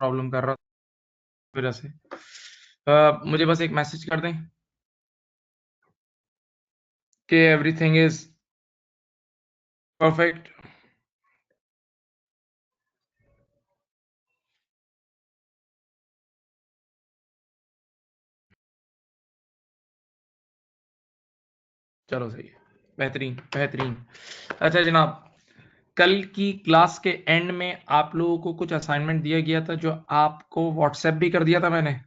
Problem कर रहा वजह से। मुझे बस एक मैसेज कर दें कि एवरीथिंग इज परफेक्ट। चलो सही है, बेहतरीन बेहतरीन। अच्छा जनाब, कल की क्लास के एंड में आप लोगों को कुछ असाइनमेंट दिया गया था जो आपको व्हाट्सएप भी कर दिया था मैंने।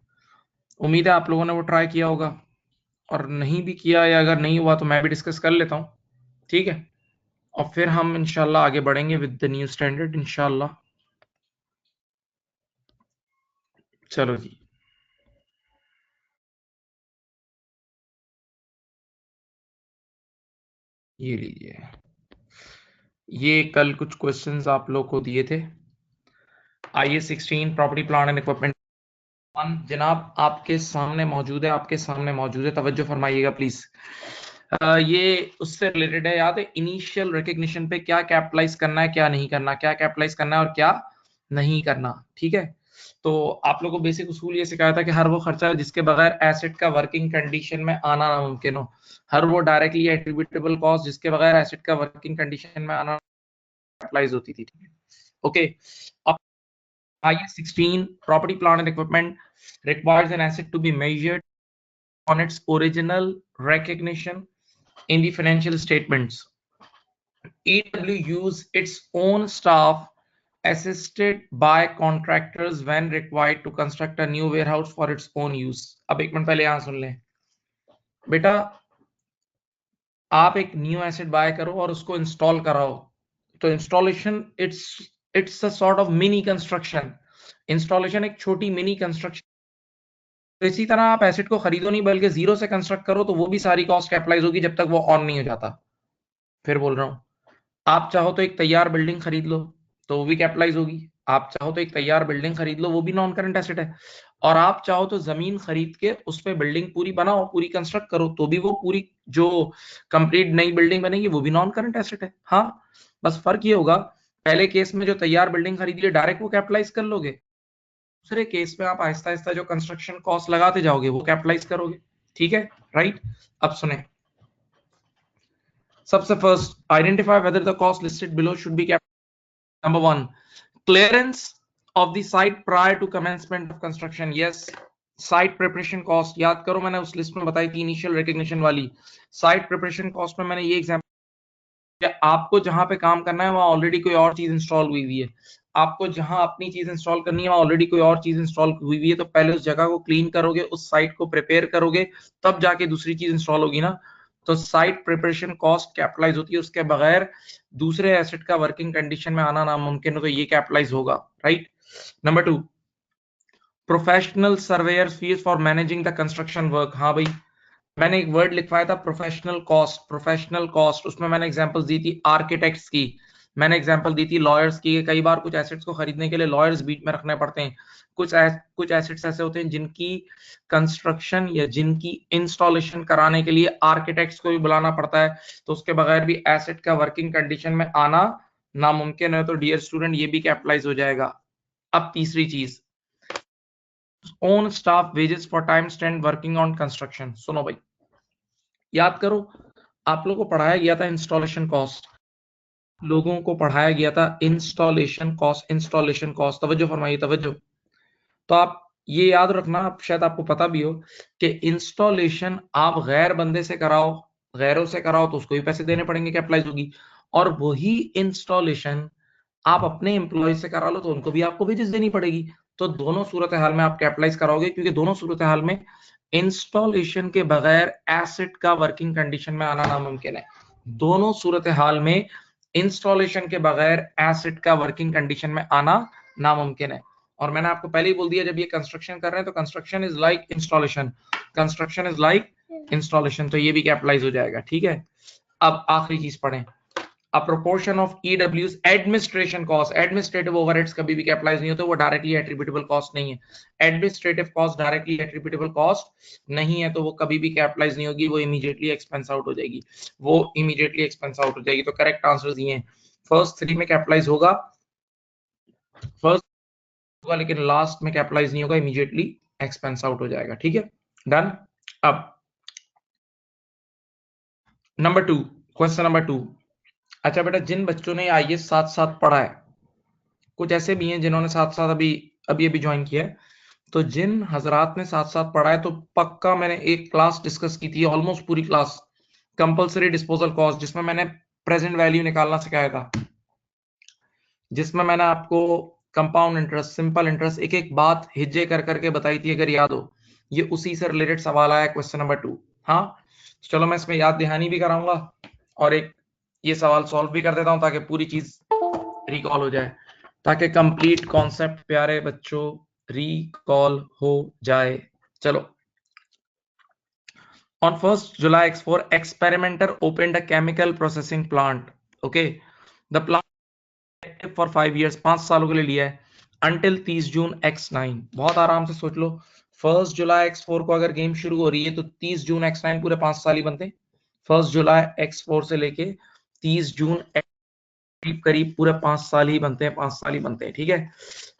उम्मीद है आप लोगों ने वो ट्राई किया होगा, और नहीं भी किया या अगर नहीं हुआ तो मैं भी डिस्कस कर लेता हूँ, ठीक है। और फिर हम इंशाल्लाह आगे बढ़ेंगे विद द न्यू स्टैंडर्ड इंशाल्लाह। चलो जी, ये लीजिए, ये कल कुछ क्वेश्चंस आप लोग को दिए थे। IS 16 property plan and equipment जनाब आपके सामने मौजूद है, आपके सामने मौजूद है, तवज्जो फरमाइएगा प्लीज। ये उससे रिलेटेड है, याद है इनिशियल रिकग्निशन पे क्या कैपिटलाइज करना है, क्या नहीं करना, क्या कैपिटलाइज करना है और क्या नहीं करना, ठीक है। तो आप लोगों को बेसिक उसूल ये सिखाया था कि हर वो खर्चा जिसके बगैर एसेट का वर्किंग कंडीशन में आना नामुमकिन हो, हर वो डायरेक्टली एट्रीब्यूटेबल कॉस्ट जिसके बगैर एसेट का वर्किंग कंडीशन में आना कैपिटलाइज होती थी, ओके। अब IS 16 property plant and equipment requires an asset to be measured on its original recognition in the financial statements. EW use its own staff assisted by contractors when required to construct a new warehouse for its own use. अब एक minute पहले यहां सुन लें बेटा, आप एक new asset bye करो और उसको इंस्टॉल कराओ, तो installation it's a sort of mini construction. Installation एक छोटी मिनी कंस्ट्रक्शन। तो इसी तरह आप एसेट को खरीदो नहीं बल्कि जीरो से कंस्ट्रक्ट करो, तो वो भी सारी कॉस्ट कैपिटलाइज होगी जब तक वो ऑन नहीं हो जाता। फिर बोल रहा हूं, आप चाहो तो एक तैयार बिल्डिंग खरीद लो तो वो भी कैपिटलाइज होगी। आप चाहो तो एक तैयार बिल्डिंग खरीद लो, वो भी नॉन करंट एसेट है। और आप चाहो तो जमीन खरीद के उस पर बिल्डिंग पूरी बनाओ, पूरी कंस्ट्रक्ट करो, तो भी वो पूरी जो कंप्लीट नई बिल्डिंग बनेगी वो भी नॉन करंट एसेट है। हाँ, बस फर्क ये होगा, पहले केस में जो तैयार बिल्डिंग खरीदी है डायरेक्ट वो कैपिटलाइज कर लोगे, दूसरे केस में आप आहिस्ता आहिस्ता जो कंस्ट्रक्शन कॉस्ट लगाते जाओगे वो कैपिटलाइज करोगे, ठीक है, राइट। अब सुने, सबसे first identify whether the cost listed below should be capitalised. Number 1, clearance of the site prior to commencement of construction. Yes, site preparation cost याद करो, मैंने उस लिस्ट में बताई थी इनिशियल रिकग्निशन वाली। साइट प्रिपरेशन कॉस्ट में मैंने ये एग्जांपल, आपको जहां पे काम करना है वहां ऑलरेडी कोई और चीज इंस्टॉल हुई हुई है, आपको जहां अपनी चीज इंस्टॉल करनी है वहां ऑलरेडी कोई और चीज इंस्टॉल हुई हुई है, तो पहले उस जगह को क्लीन करोगे, उस साइट को प्रिपेयर करोगे, तब जाके दूसरी चीज इंस्टॉल होगी ना। तो साइट प्रिपरेशन कॉस्ट कैपिटलाइज होती है, उसके बगैर दूसरे एसेट का वर्किंग कंडीशन में आना नामुमकिन है, तो ये कैपिटलाइज होगा, right. Number 2, professional surveyor fees for managing the construction work. हाँ भाई, मैंने एक वर्ड लिखवाया था प्रोफेशनल कॉस्ट, प्रोफेशनल कॉस्ट, उसमें मैंने एग्जांपल्स दी थी आर्किटेक्ट्स की, मैंने एग्जांपल दी थी लॉयर्स की। कई बार कुछ एसेट्स को खरीदने के लिए लॉयर्स बीच में रखने पड़ते हैं। कुछ एसेट्स ऐसे होते हैं जिनकी कंस्ट्रक्शन या जिनकी इंस्टॉलेशन कराने के लिए आर्किटेक्ट्स को भी बुलाना पड़ता है, तो उसके बगैर भी एसेट का वर्किंग कंडीशन में आना नामुमकिन है, तो डियर स्टूडेंट ये भी कैपिटलाइज हो जाएगा। अब तीसरी चीज, own staff wages for time spent working on construction. सुनो भाई, याद करो, आप लोगों को पढ़ाया गया था इंस्टॉलेशन कॉस्ट, लोगों को पढ़ाया गया था इंस्टॉलेशन कॉस्ट, इंस्टॉलेशन कॉस्ट, तवज्जो फरमाइए तवज्जो। तो आप ये याद रखना, आप शायद आपको पता भी हो कि इंस्टॉलेशन आप गैर बंदे से कराओ, गैरों से कराओ तो उसको भी पैसे देने पड़ेंगे, कैपिटलाइज होगी। और वही इंस्टॉलेशन आप अपने एम्प्लॉय से करा लो तो उनको भी आपको वेजेस देनी पड़ेगी। तो दोनों सूरत हाल में आप कैपिटलाइज कराओगे, क्योंकि दोनों सूरत हाल में इंस्टॉलेशन के बगैर एसेट का वर्किंग कंडीशन में आना नामुमकिन है। दोनों सूरत हाल में इंस्टॉलेशन के बगैर एसेट का वर्किंग कंडीशन में आना नामुमकिन है। और मैंने आपको पहले ही बोल दिया, जब ये कंस्ट्रक्शन कर रहे हैं तो construction is like installation, construction is like installation, तो ये भी कैपिटलाइज हो जाएगा, ठीक है। अब आखिरी चीज पढ़ें, a proportion of EW's administration cost, administrative overheads कभी भी कैपिटलाइज नहीं होते, वो डायरेक्टली एट्रीब्यूटेबल कॉस्ट नहीं है। Administrative cost directly attributable cost नहीं है, तो वो कभी भी कैपिटलाइज नहीं होगी, वो इमीडिएटली एक्सपेंस आउट हो जाएगी, वो इमीडिएटली एक्सपेंस आउट हो जाएगी। तो करेक्ट आंसर ये है, फर्स्ट 3 में कैपिटलाइज होगा, फर्स्ट होगा, लेकिन लास्ट में कैपिटलाइज नहीं होगा, इमीडिएटली एक्सपेंस आउट हो जाएगा। ठीक है, डन। अब नंबर 2, क्वेश्चन नंबर 2। अच्छा बेटा, जिन बच्चों ने आईए साथ साथ पढ़ा है, कुछ ऐसे भी हैं जिन्होंने साथ साथ अभी अभी अभी ज्वाइन किया है, तो जिन हजरात ने साथ साथ पढ़ा है तो पक्का मैंने एक क्लास डिस्कस की थी, ऑलमोस्ट पूरी क्लास, कंपलसरी डिस्पोजल कॉस्ट, जिसमें मैंने प्रेजेंट वैल्यू निकालना सिखाया था, जिसमें मैंने आपको कंपाउंड इंटरेस्ट, सिंपल इंटरेस्ट, एक एक बात हिज्जे कर करके बताई थी, अगर याद हो। ये उसी से रिलेटेड सवाल आया क्वेश्चन नंबर 2। हाँ, चलो मैं इसमें याद दहानी भी कराऊंगा और एक ये सवाल सॉल्व भी कर देता हूं, ताकि पूरी चीज रिकॉल हो जाए, ताकि कंप्लीट कॉन्सेप्ट प्यारे बच्चों रिकॉल हो जाए। चलो, on 1st July X4, experimenter opened a chemical processing plant. Okay, the plant for 5 years, 5 सालों के लिए लिया है, until 30 जून X9। बहुत आराम से सोच लो, 1st जुलाई X4 को अगर गेम शुरू हो रही है तो 30 जून X9 पूरे 5 साल ही बनते हैं। 1st जुलाई X4 से लेके 30 जून करीब करीब पूरे 5 साल ही बनते हैं, 5 साल ही बनते हैं। ठीक है,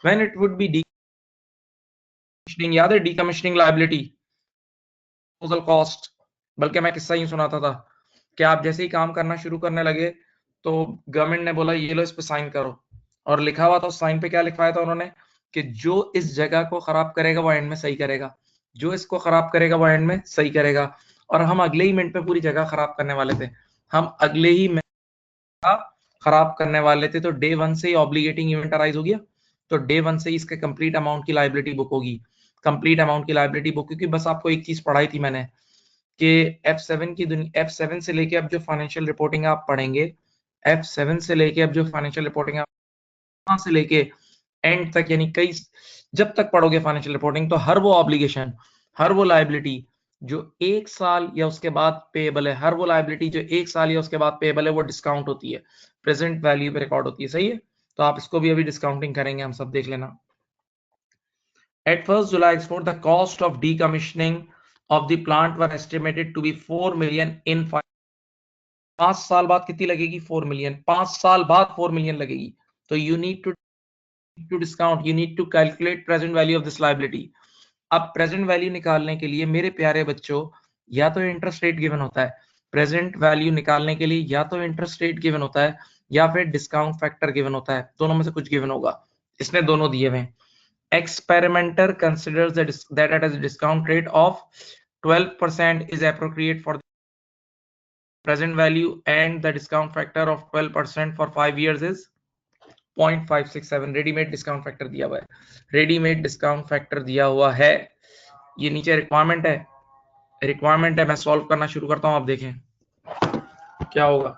when it would be decommissioning, याद है decommissioning liability, कॉस्ट, बल्कि मैं किस्सा ही सुनाता था कि आप जैसे ही काम करना शुरू करने लगे तो गवर्नमेंट ने बोला ये लो इस पे साइन करो, और लिखा हुआ था उस साइन पे, क्या लिखवाया था उन्होंने कि जो इस जगह को खराब करेगा वो एंड में सही करेगा, जो इसको खराब करेगा वो एंड में सही करेगा। और हम अगले ही मिनट पे पूरी जगह खराब करने वाले थे, हम अगले ही मिनट खराब करने वाले थे, तो डे 1 से ही ऑब्लिगेटिंग इवेंट अराइज हो गया, तो डे 1 से ही इसके कंप्लीट अमाउंट की लाइबिलिटी बुक होगी, कंप्लीट अमाउंट की लाइबिलिटी बुक, क्योंकि बस आपको एक चीज पढ़ाई थी मैंने कि F7 की दुनिया, F7 से लेके अब जो फाइनेंशियल रिपोर्टिंग आप पढ़ेंगे, F7 से लेके अब जो फाइनेंशियल रिपोर्टिंग आप वहां से लेके एंड तक, यानी कई, जब तक पढ़ोगे फाइनेंशियल रिपोर्टिंग, तो हर वो ऑब्लिगेशन, हर वो लाइबिलिटी जो 1 साल या उसके बाद पेएबल है, हर वो लाइबिलिटी जो 1 साल या उसके बाद पेएबल है, वो डिस्काउंट होती है, प्रेजेंट वैल्यू पे रिकॉर्ड होती है। सही है, तो आप इसको भी अभी डिस्काउंटिंग करेंगे, हम सब देख लेना। At 1st July export, the cost of decommissioning of the plant were estimated to be 4 million in 5 साल बाद कितनी लगेगी? 4 मिलियन। 5 साल बाद 4 मिलियन लगेगी। तो you need to discount, you need to calculate present value of this liability। अब present value निकालने के लिए मेरे प्यारे बच्चों, या तो इंटरेस्ट रेट गिवन होता है, प्रेजेंट वैल्यू निकालने के लिए या तो इंटरेस्ट रेट गिवन होता है या फिर डिस्काउंट फैक्टर गिवन होता है, दोनों में से कुछ गिवन होगा। इसने दोनों दिए हुए हैं। Experimenter considers that at a discount rate of 12% is appropriate for the present value, and the discount factor of 12% for 5 years is 0.567। Readymade discount factor दिया हुआ है, रेडीमेड डिस्काउंट फैक्टर दिया हुआ है। ये नीचे रिक्वायरमेंट है, रिक्वायरमेंट है। मैं सॉल्व करना शुरू करता हूं, आप देखें क्या होगा।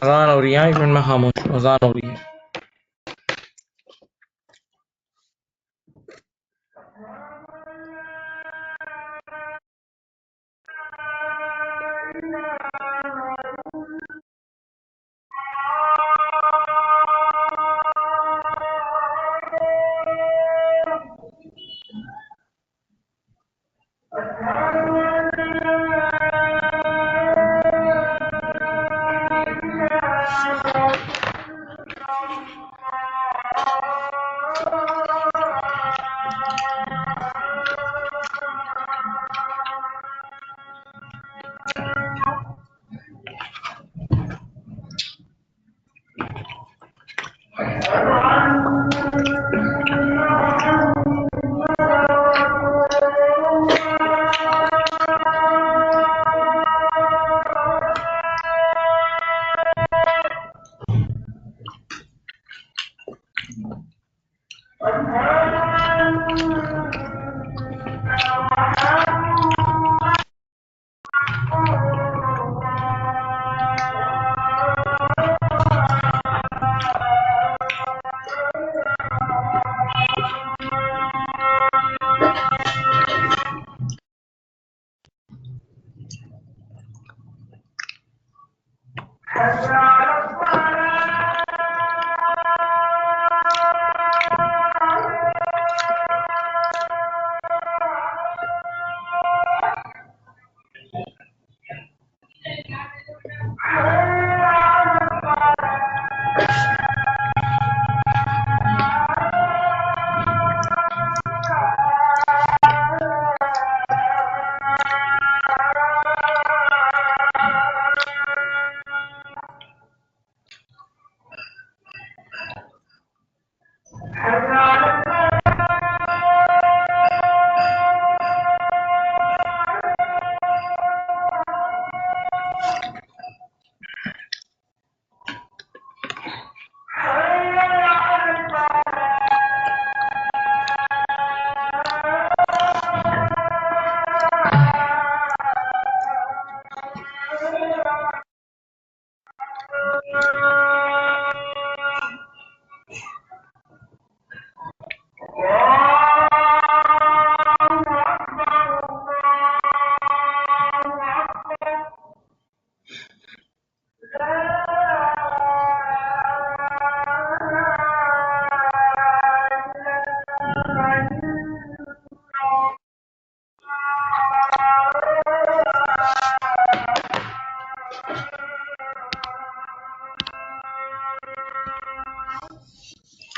अजान हो रही है, एक मिनट में खामोश, अजान हो रही है।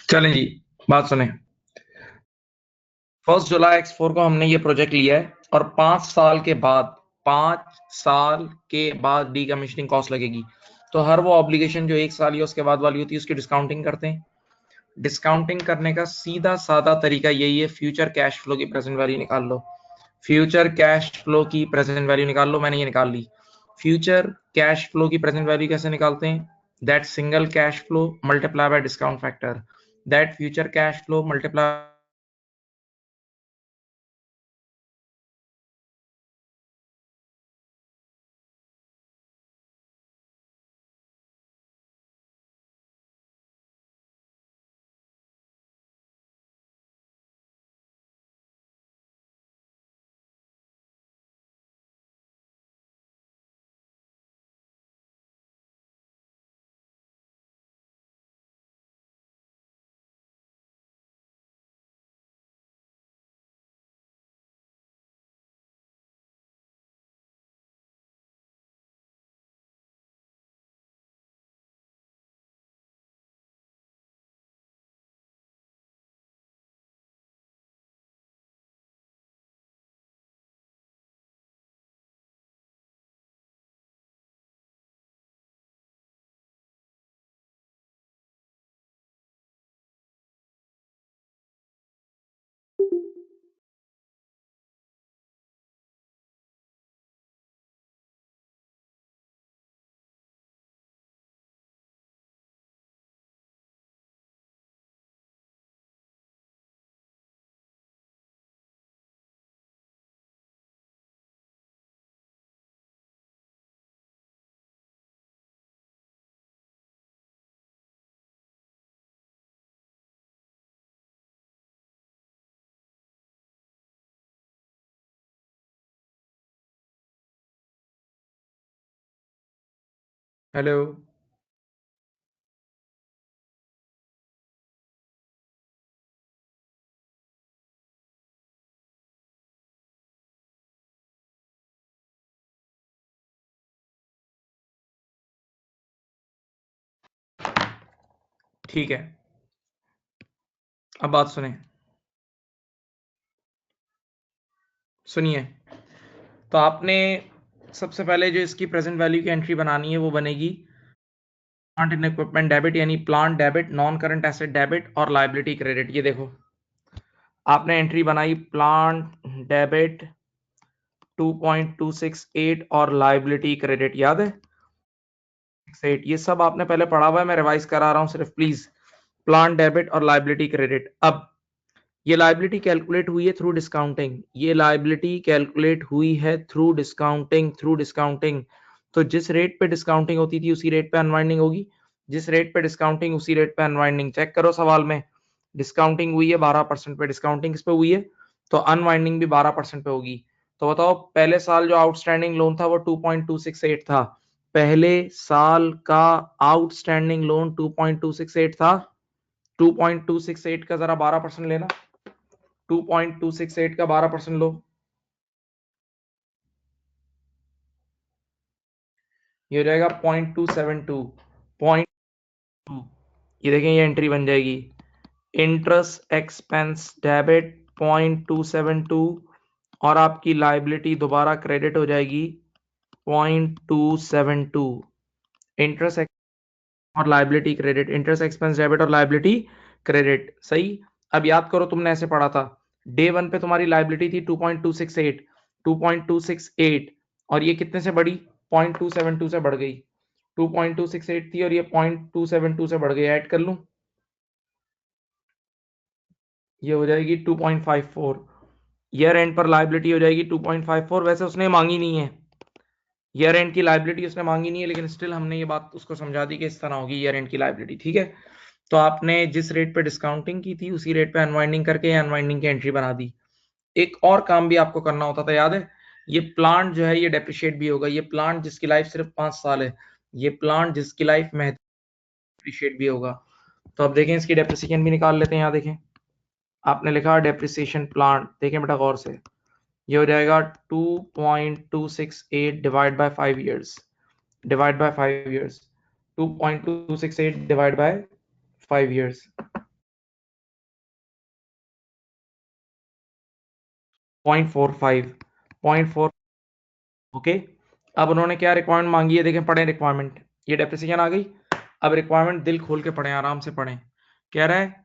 चलें जी, बात सुने। 1 जुलाई X4 को हमने ये प्रोजेक्ट लिया है और 5 साल के बाद डीकमीशनिंग कॉस्ट लगेगी। तो हर वो ऑब्लिगेशन जो 1 साल या उसके बाद वाली होती है उसकी डिस्काउंटिंग करते हैं। डिस्काउंटिंग करने का सीधा साधा तरीका यही है, फ्यूचर कैश फ्लो की प्रेजेंट वैल्यू निकाल लो। फ्यूचर कैश फ्लो की प्रेजेंट वैल्यू निकाल लो, मैंने ये निकाल ली। फ्यूचर कैश फ्लो की प्रेजेंट वैल्यू कैसे निकालते हैं? That single cash flow multiply by discount factor, that future cash flow multiply hello ठीक है, अब बात सुनिए। तो आपने सबसे पहले जो इसकी प्रेजेंट वैल्यू की एंट्री बनानी है वो बनेगी प्लांट एंड इक्विपमेंट डेबिट यानी plant debit, non current asset debit और लायबिलिटी क्रेडिट। ये देखो आपने एंट्री बनाई प्लांट डेबिट 2.268 और लायबिलिटी क्रेडिट, याद है 68। ये सब आपने पहले पढ़ा हुआ है, मैं रिवाइज करा रहा हूं सिर्फ प्लीज। प्लांट डेबिट और लायबिलिटी क्रेडिट। अब ये लायबिलिटी कैलकुलेट हुई है थ्रू डिस्काउंटिंग, ये लायबिलिटी कैलकुलेट हुई है थ्रू डिस्काउंटिंग। तो जिस रेट पे डिस्काउंटिंग होती थी उसी रेट पे अनवाइंडिंग होगी, जिस रेट पे डिस्काउंटिंग उसी रेट पे अनवाइंडिंग। चेक करो सवाल में, डिस्काउंटिंग हुई है 12% पे, डिस्काउंटिंग किस पे हुई है, तो अनवाइंडिंग भी 12% पे होगी। तो बताओ पहले साल जो आउटस्टैंडिंग लोन था वो 2.268 था, पहले साल का आउटस्टैंडिंग लोन 2.268 था। 2.268 का जरा 12% लेना, 2.268 का 12% लो, ये हो जाएगा 0.272। 0.2, ये देखें ये एंट्री बन जाएगी इंटरेस्ट एक्सपेंस डेबिट 0.272 और आपकी लायबिलिटी दोबारा क्रेडिट हो जाएगी 0.272। इंटरेस्ट और liability credit, interest expense debit और लायबिलिटी क्रेडिट, सही। अब याद करो तुमने ऐसे पढ़ा था, डे वन पे तुम्हारी लायबिलिटी थी 2.268 और ये कितने से बढ़ी, 0.272 से बढ़ गई। 2.268 थी और ये 0.272 से बढ़ गई, ऐड कर लूं, ये हो जाएगी 2.54। ईयर एंड पर लायबिलिटी हो जाएगी 2.54। वैसे उसने मांगी नहीं है, ईयर एंड की लायबिलिटी उसने मांगी नहीं है, लेकिन स्टिल हमने ये बात उसको समझा दी कि इस तरह होगी ईयर एंड की लायबिलिटी, ठीक है। तो आपने जिस रेट पे डिस्काउंटिंग की थी उसी रेट पे अनवाइंडिंग करके अनवाइंडिंग की एंट्री बना दी। एक और काम भी आपको करना होता था, याद है, ये प्लांट जो है ये डेप्रिशिएट भी होगा, ये प्लांट जिसकी लाइफ सिर्फ 5 साल है, ये प्लांट जिसकी लाइफ में डेप्रिशिएट भी होगा। तो अब देखें इसकी डेप्रिसिएशन भी निकाल लेते हैं। यहाँ देखें आपने लिखा डेप्रिसिएशन प्लांट, देखें बेटा गौर से, ये हो जाएगा 2.268 divide by 5 years, divide by 5 years, 2.268 divide by 5 years, 0.45। Okay. अब उन्होंने क्या रिक्वायरमेंट मांगी है, देखें पढ़ें रिक्वायरमेंट, ये डेप्रिसिएशन आ गई। अब रिक्वायरमेंट दिल खोल के पढ़ें, आराम से पढ़ें। कह रहा है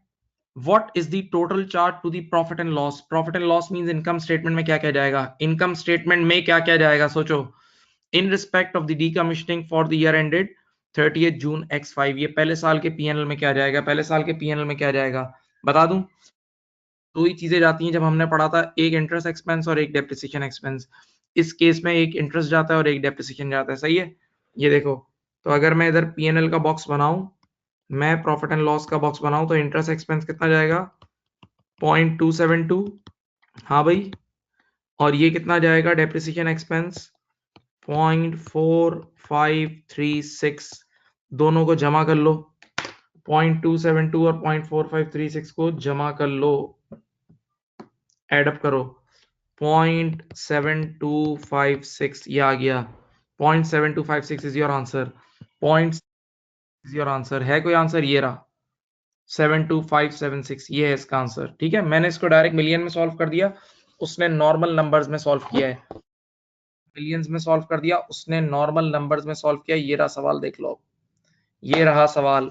what is the total charge to the profit and loss. Profit and loss means income statement में क्या क्या जाएगा, इनकम स्टेटमेंट में क्या क्या जाएगा, सोचो। In respect of the decommissioning for the year ended 30 June X5, ये पहले साल के पीएनएल में क्या जाएगा, पहले साल के पीएनएल में क्या जाएगा बता दूं। दो ही चीजें जाती हैं जब हमने पढ़ा था, एक इंटरेस्ट एक्सपेंस और एक डेप्रिसिएशन एक्सपेंस। इस केस में एक इंटरेस्ट जाता है और एक डेप्रिसिएशन जाता है, सही है। ये देखो, तो अगर मैं इधर पीएनएल का बॉक्स बनाऊं, मैं प्रॉफिट एंड लॉस का बॉक्स बनाऊं, तो इंटरेस्ट एक्सपेंस कितना जाएगा 0.272, हाँ भाई, और ये कितना जाएगा डेप्रिसिएशन एक्सपेंस 0.4536, दोनों को जमा कर लो, 0.272 और 0.4536 को जमा कर लो, एडअप करो, 0.7256, ये आ गया 0.7256 is your answer, point is your answer, है कोई आंसर, ये रहा 72576, ये है इसका आंसर, ठीक है। मैंने इसको डायरेक्ट मिलियन में सॉल्व कर दिया, उसने नॉर्मल नंबर्स में सॉल्व किया है, मिलियंस में सॉल्व कर दिया, उसने नॉर्मल नंबर्स में सॉल्व किया। ये रहा सवाल, देख लो, ये रहा सवाल,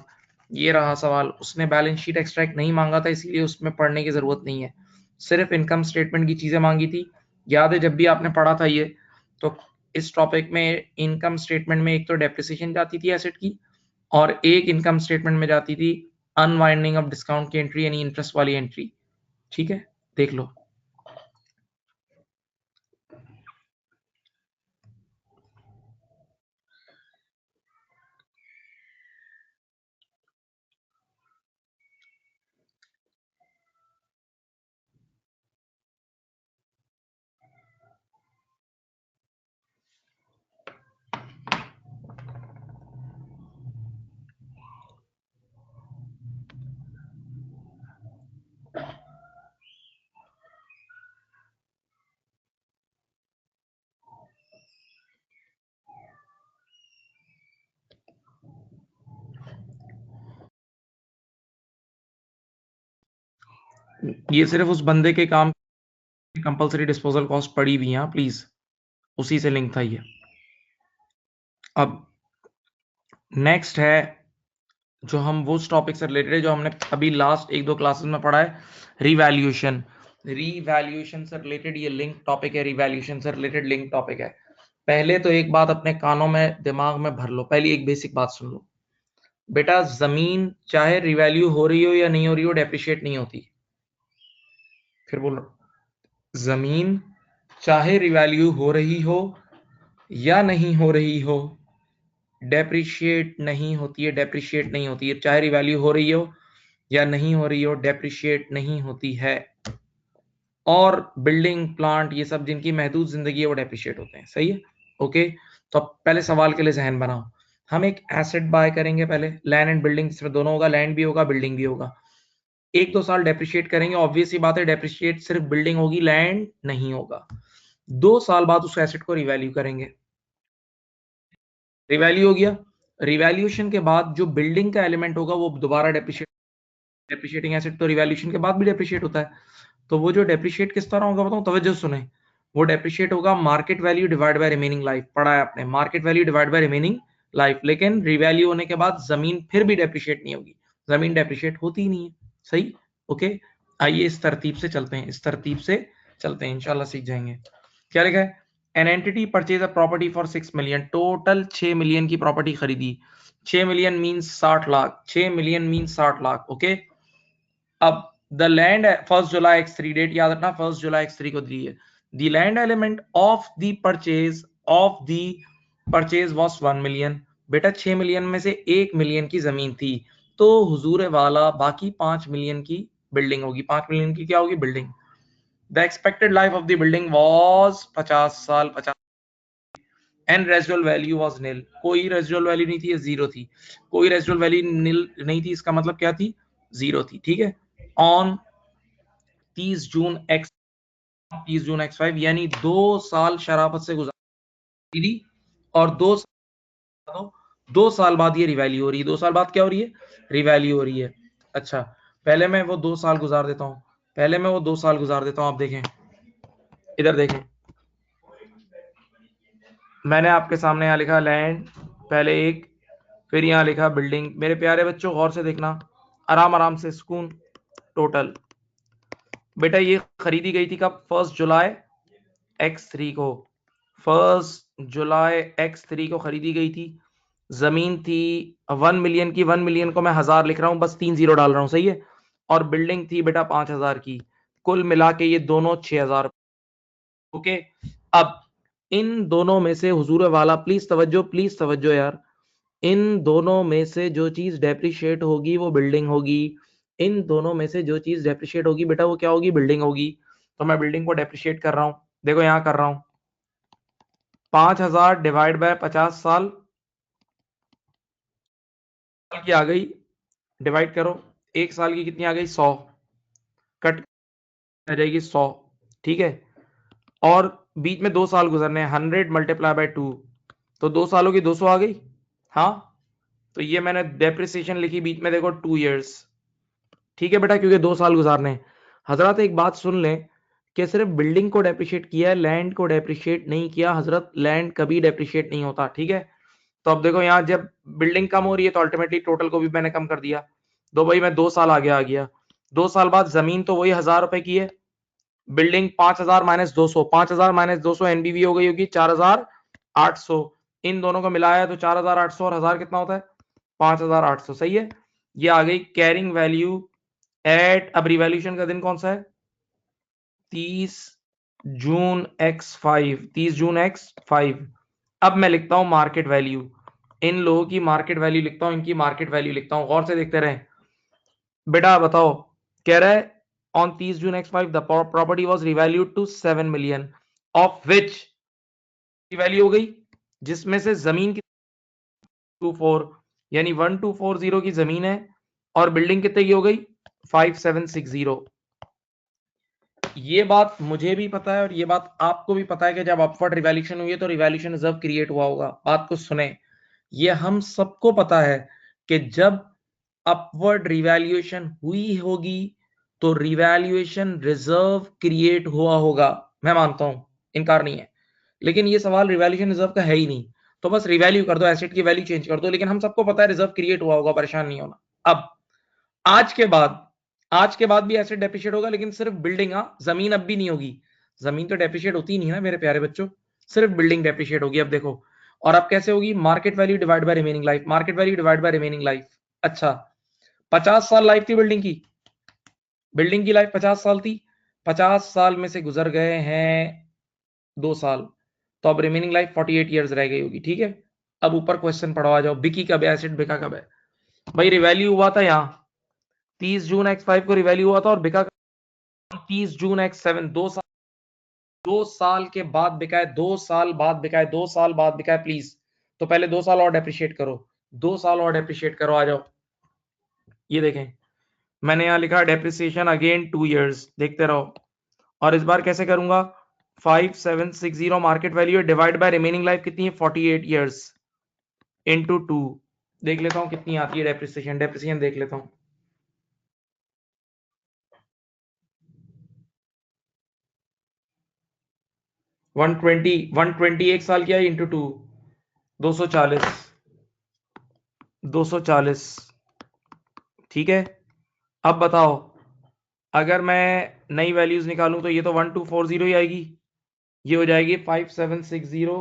ये रहा सवाल। उसने बैलेंस शीट एक्सट्रैक्ट नहीं मांगा था, इसीलिए उसमें पढ़ने की जरूरत नहीं है, सिर्फ इनकम स्टेटमेंट की चीजें मांगी थी। याद है जब भी आपने पढ़ा था ये, तो इस टॉपिक में इनकम स्टेटमेंट में एक तो डेप्रिसिएशन जाती थी एसेट की, और एक इनकम स्टेटमेंट में जाती थी अनवाइंडिंग ऑफ डिस्काउंट की एंट्री, यानी इंटरेस्ट वाली एंट्री, ठीक है, देख लो। ये सिर्फ उस बंदे के काम, कंपलसरी डिस्पोजल कॉस्ट पड़ी भी है, प्लीज, उसी से लिंक था ये। अब नेक्स्ट है जो हम वो टॉपिक से रिलेटेड है जो हमने अभी लास्ट 1-2 क्लासेस में पढ़ा है, रिवैल्यूएशन। रिवैल्यूएशन से रिलेटेड ये लिंक टॉपिक है, रिवैल्यूएशन से रिलेटेड लिंक टॉपिक है। पहले तो एक बात अपने कानों में दिमाग में भर लो, पहली एक बेसिक बात सुन लो बेटा, जमीन चाहे रिवैल्यू हो रही हो या नहीं हो रही हो, डेप्रिशिएट नहीं होती। फिर बोलो, जमीन चाहे रिवैल्यू हो रही हो या नहीं हो रही हो, डेप्रिशिएट नहीं होती है, डेप्रिशिएट नहीं होती है। चाहे रिवैल्यू हो रही हो या नहीं हो रही हो, डेप्रिशिएट नहीं होती है। और बिल्डिंग प्लांट ये सब जिनकी महदूद जिंदगी है वो डेप्रिशिएट होते हैं। सही है, ओके। तो अब पहले सवाल के लिए जहन बनाओ, हम एक एसेट बाय करेंगे पहले, लैंड एंड बिल्डिंग, इसमें दोनों होगा, लैंड भी होगा बिल्डिंग भी होगा। 1-2 साल डेप्रिशिएट करेंगे, ऑब्वियस ही बात है डेप्रिशिएट सिर्फ बिल्डिंग होगी, लैंड नहीं होगा। 2 साल बाद उस एसेट को रिवैल्यू करेंगे, रिवैल्यू हो गया। रिवैल्यूएशन के बाद जो बिल्डिंग का एलिमेंट होगा वो दोबारा डेप्रिशिएटिंग एसेट तो रिवैल्यूएशन के बाद भी डेप्रिशिएट होता है। तो वो जो डेप्रिशिएट किस तरह होगा बताऊं, तवज्जो सुने। वो डेप्रिशिएट होगा market value divide by remaining life, पढ़ा है आपने, market value divide by remaining life. लेकिन रिवैल्यू होने के बाद जमीन फिर भी डेप्रिशिएट नहीं होगी, जमीन डेप्रिशिएट होती ही नहीं है। सही, ओके। आइए इस तरतीब से चलते हैं, इस तरतीब से चलते हैं, इंशाल्लाह सीख जाएंगे। क्या लिखा है, an entity purchase a property for 6 million, total 6 million की प्रॉपर्टी खरीदी। 6 million means 60 lakh, 6 million means 60 lakh, okay. अब द लैंड 1 जुलाई x3, डेट याद रखना 1 जुलाई x3 को दी है। The land element of the purchase was 1 million. बेटा 6 मिलियन में से 1 मिलियन की जमीन थी, तो हुजूर वाला बाकी 5 मिलियन की बिल्डिंग होगी। 5 मिलियन की क्या होगी, building. The expected life of the building was 50 साल, 50। एंड रेजिडुअल वैल्यू वाज निल, कोई रेजिडुअल वैल्यू नहीं थी, ये जीरो थी। कोई रेजिडुअल वैल्यू निल नहीं थी, इसका मतलब क्या थी, जीरो थी। ठीक है, on 30 June x 30 June x5, यानी 2 साल शराफत से गुजारी और 2 साल बाद ये रिवैल्यू हो रही है। 2 साल बाद क्या हो रही है, रिवैल्यू हो रही है। अच्छा, पहले मैं वो 2 साल गुजार देता हूं, पहले मैं वो 2 साल गुजार देता हूं। आप देखें, इधर देखें, मैंने आपके सामने यहां लिखा लैंड, पहले एक, फिर यहां लिखा बिल्डिंग। मेरे प्यारे बच्चों गौर से देखना, आराम आराम से, सुकून। टोटल बेटा ये खरीदी गई थी कब, 1 जुलाई x3 को, 1 जुलाई x3 को खरीदी गई थी। जमीन थी 1 मिलियन की, 1 मिलियन को मैं 1000 लिख रहा हूं, बस 3 जीरो डाल रहा हूं, सही है। और बिल्डिंग थी बेटा 5000 की, कुल मिला के ये दोनों 6000। ओके, अब इन दोनों में से हुजूर वाला, प्लीज तवज्जो यार, इन दोनों में से जो चीज डेप्रिशिएट होगी वो बिल्डिंग होगी। इन दोनों में से जो चीज डेप्रिशिएट होगी बेटा वो क्या होगी, बिल्डिंग होगी। तो मैं बिल्डिंग को डेप्रिशिएट कर रहा हूं, देखो यहां कर रहा हूं, 5000 डिवाइड बाय 50 साल की आ गई, डिवाइड करो, एक साल की कितनी आ गई, 100, कट आ जाएगी 100। ठीक है, और बीच में 2 साल गुजरने हैं, 100 मल्टीप्लाई बाय 2, तो 2 सालों की 200 आ गई। हाँ, तो ये मैंने डेप्रिसिएशन लिखी बीच में, देखो 2 इयर्स। ठीक है बेटा, क्योंकि 2 साल गुजारने हैं। हजरत एक बात सुन लें कि सिर्फ बिल्डिंग को डेप्रिशिएट किया है, लैंड को डेप्रिशिएट नहीं किया हजरत, लैंड कभी डेप्रिशिएट नहीं होता। ठीक है, तो अब देखो यहाँ जब बिल्डिंग कम हो रही है तो अल्टीमेटली टोटल को भी मैंने कम कर दिया। दो भाई मैं 2 साल आगे आ गया, 2 साल बाद जमीन तो वही 1000 रुपए की है, बिल्डिंग 5000 माइनस 200, 5000 माइनस 200 एनबीवी हो गई होगी 4800। इन दोनों को मिलाया तो 4800 और 1000 कितना होता है, 5800। सही है, ये आ गई कैरिंग वैल्यू एट, अब रिवैल्यूएशन का दिन कौन सा है, 30 जून x5, 30 जून x5। अब मैं लिखता हूं मार्केट वैल्यू, इन लोगों की मार्केट वैल्यू लिखता हूं, इनकी मार्केट वैल्यू लिखता हूं, गौर से देखते रहें। बेटा बताओ, कह रहा है on 30 June x5 the property was revalued to 7 million, of which की वैल्यू हो गई, जिसमें से जमीन की 24, यानी 1240 की जमीन है, और बिल्डिंग कितने की हो गई, 5760। ये बात मुझे भी पता है और ये बात आपको भी पता है कि जब अपवर्ड रिवैल्यूएशन हुई है तो रिवैल्यूएशन रिजर्व क्रिएट हुआ होगा। बात को सुने, ये हम सबको पता है कि जब अपवर्ड रिवैल्यूएशन हुई होगी तो रिवैल्यूएशन रिजर्व क्रिएट हुआ होगा, मैं मानता हूं, इनकार नहीं है। लेकिन ये सवाल रिवैल्यूएशन रिजर्व का है ही नहीं। तो बस रिवैल्यू कर दो, एसेट की वैल्यू चेंज कर दो। लेकिन हम सबको पता है रिजर्व क्रिएट हुआ होगा, परेशान नहीं होना। अब आज के बाद भी एसेट डेप्रिशिएट होगा, लेकिन सिर्फ बिल्डिंग, जमीन अब भी नहीं होगी। जमीन तो डेप्रिशिएट होती नहीं है ना मेरे प्यारे बच्चों, सिर्फ बिल्डिंग डेप्रिशिएट होगी। अब देखो, और अब कैसे होगी? Market value divide by remaining life, market value divide by remaining life. अच्छा, 50 साल लाइफ थी बिल्डिंग की, बिल्डिंग की लाइफ 50 साल थी, 50 साल में से गुजर गए हैं 2 साल, तो अब रिमेनिंग लाइफ 48 ईयर्स रह गई होगी। ठीक है, अब ऊपर क्वेश्चन पढ़ो, आ जाओ। बिकी कब है, एसेट बिका कब है? भाई रिवैल्यू हुआ था यहाँ 30 जून x5 को रिवैल्यू हुआ था, और बिका 30 जून x7, 2 साल के बाद बिका है, 2 साल बाद बिका है, 2 साल बाद बिका है। प्लीज, तो पहले 2 साल और डेप्रिशिएट करो, 2 साल और डेप्रिशिएट करो, आ जाओ। ये देखें, मैंने यहां लिखा डेप्रिसिएशन अगेन 2 इयर्स, देखते रहो। और इस बार कैसे करूंगा? 5760 मार्केट वैल्यू है, डिवाइड बाय रिमेनिंग लाइफ कितनी है? 48 इयर्स इंटू 2। देख लेता हूं कितनी आती है डेप्रिसिएशन, डेप्रिसिएशन देख लेता हूं। 120 एक साल किया इंटू 2, 240, 240। ठीक है, अब बताओ, अगर मैं नई वैल्यूज निकालूं तो ये तो 1240 ही आएगी, ये हो जाएगी 5760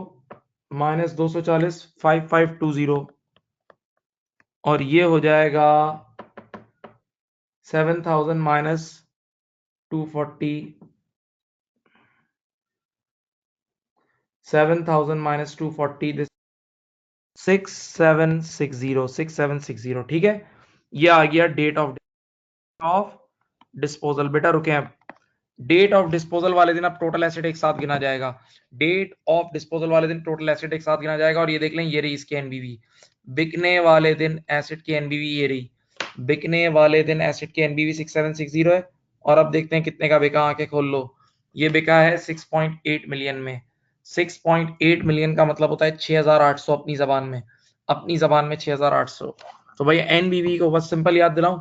माइनस 240, 5520, और ये हो जाएगा 7000 माइनस 240, 7000 माइनस 240, दिस 6760। ठीक है, ये आ गया डेट ऑफ डिस्पोजल। बेटा रुके, अब डेट ऑफ डिस्पोजल वाले दिन अब टोटल एसेट एक साथ गिना जाएगा, डेट ऑफ डिस्पोजल वाले दिन टोटल एसेट एक साथ गिना जाएगा। और ये देख लें, ये रही इसकी एनबीवी, बिकने वाले दिन एसेट की एनबीवी ये रही, बिकने वाले दिन एसेट की एनबीवी 6760 है। और अब देखते हैं कितने का बिका, आंखें खोल लो। ये बिका है 6.8 मिलियन में, 6.8 मिलियन का मतलब होता है 6800, अपनी जबान में 6800। तो भाई एनबीवी को बस सिंपल याद दिलाऊं,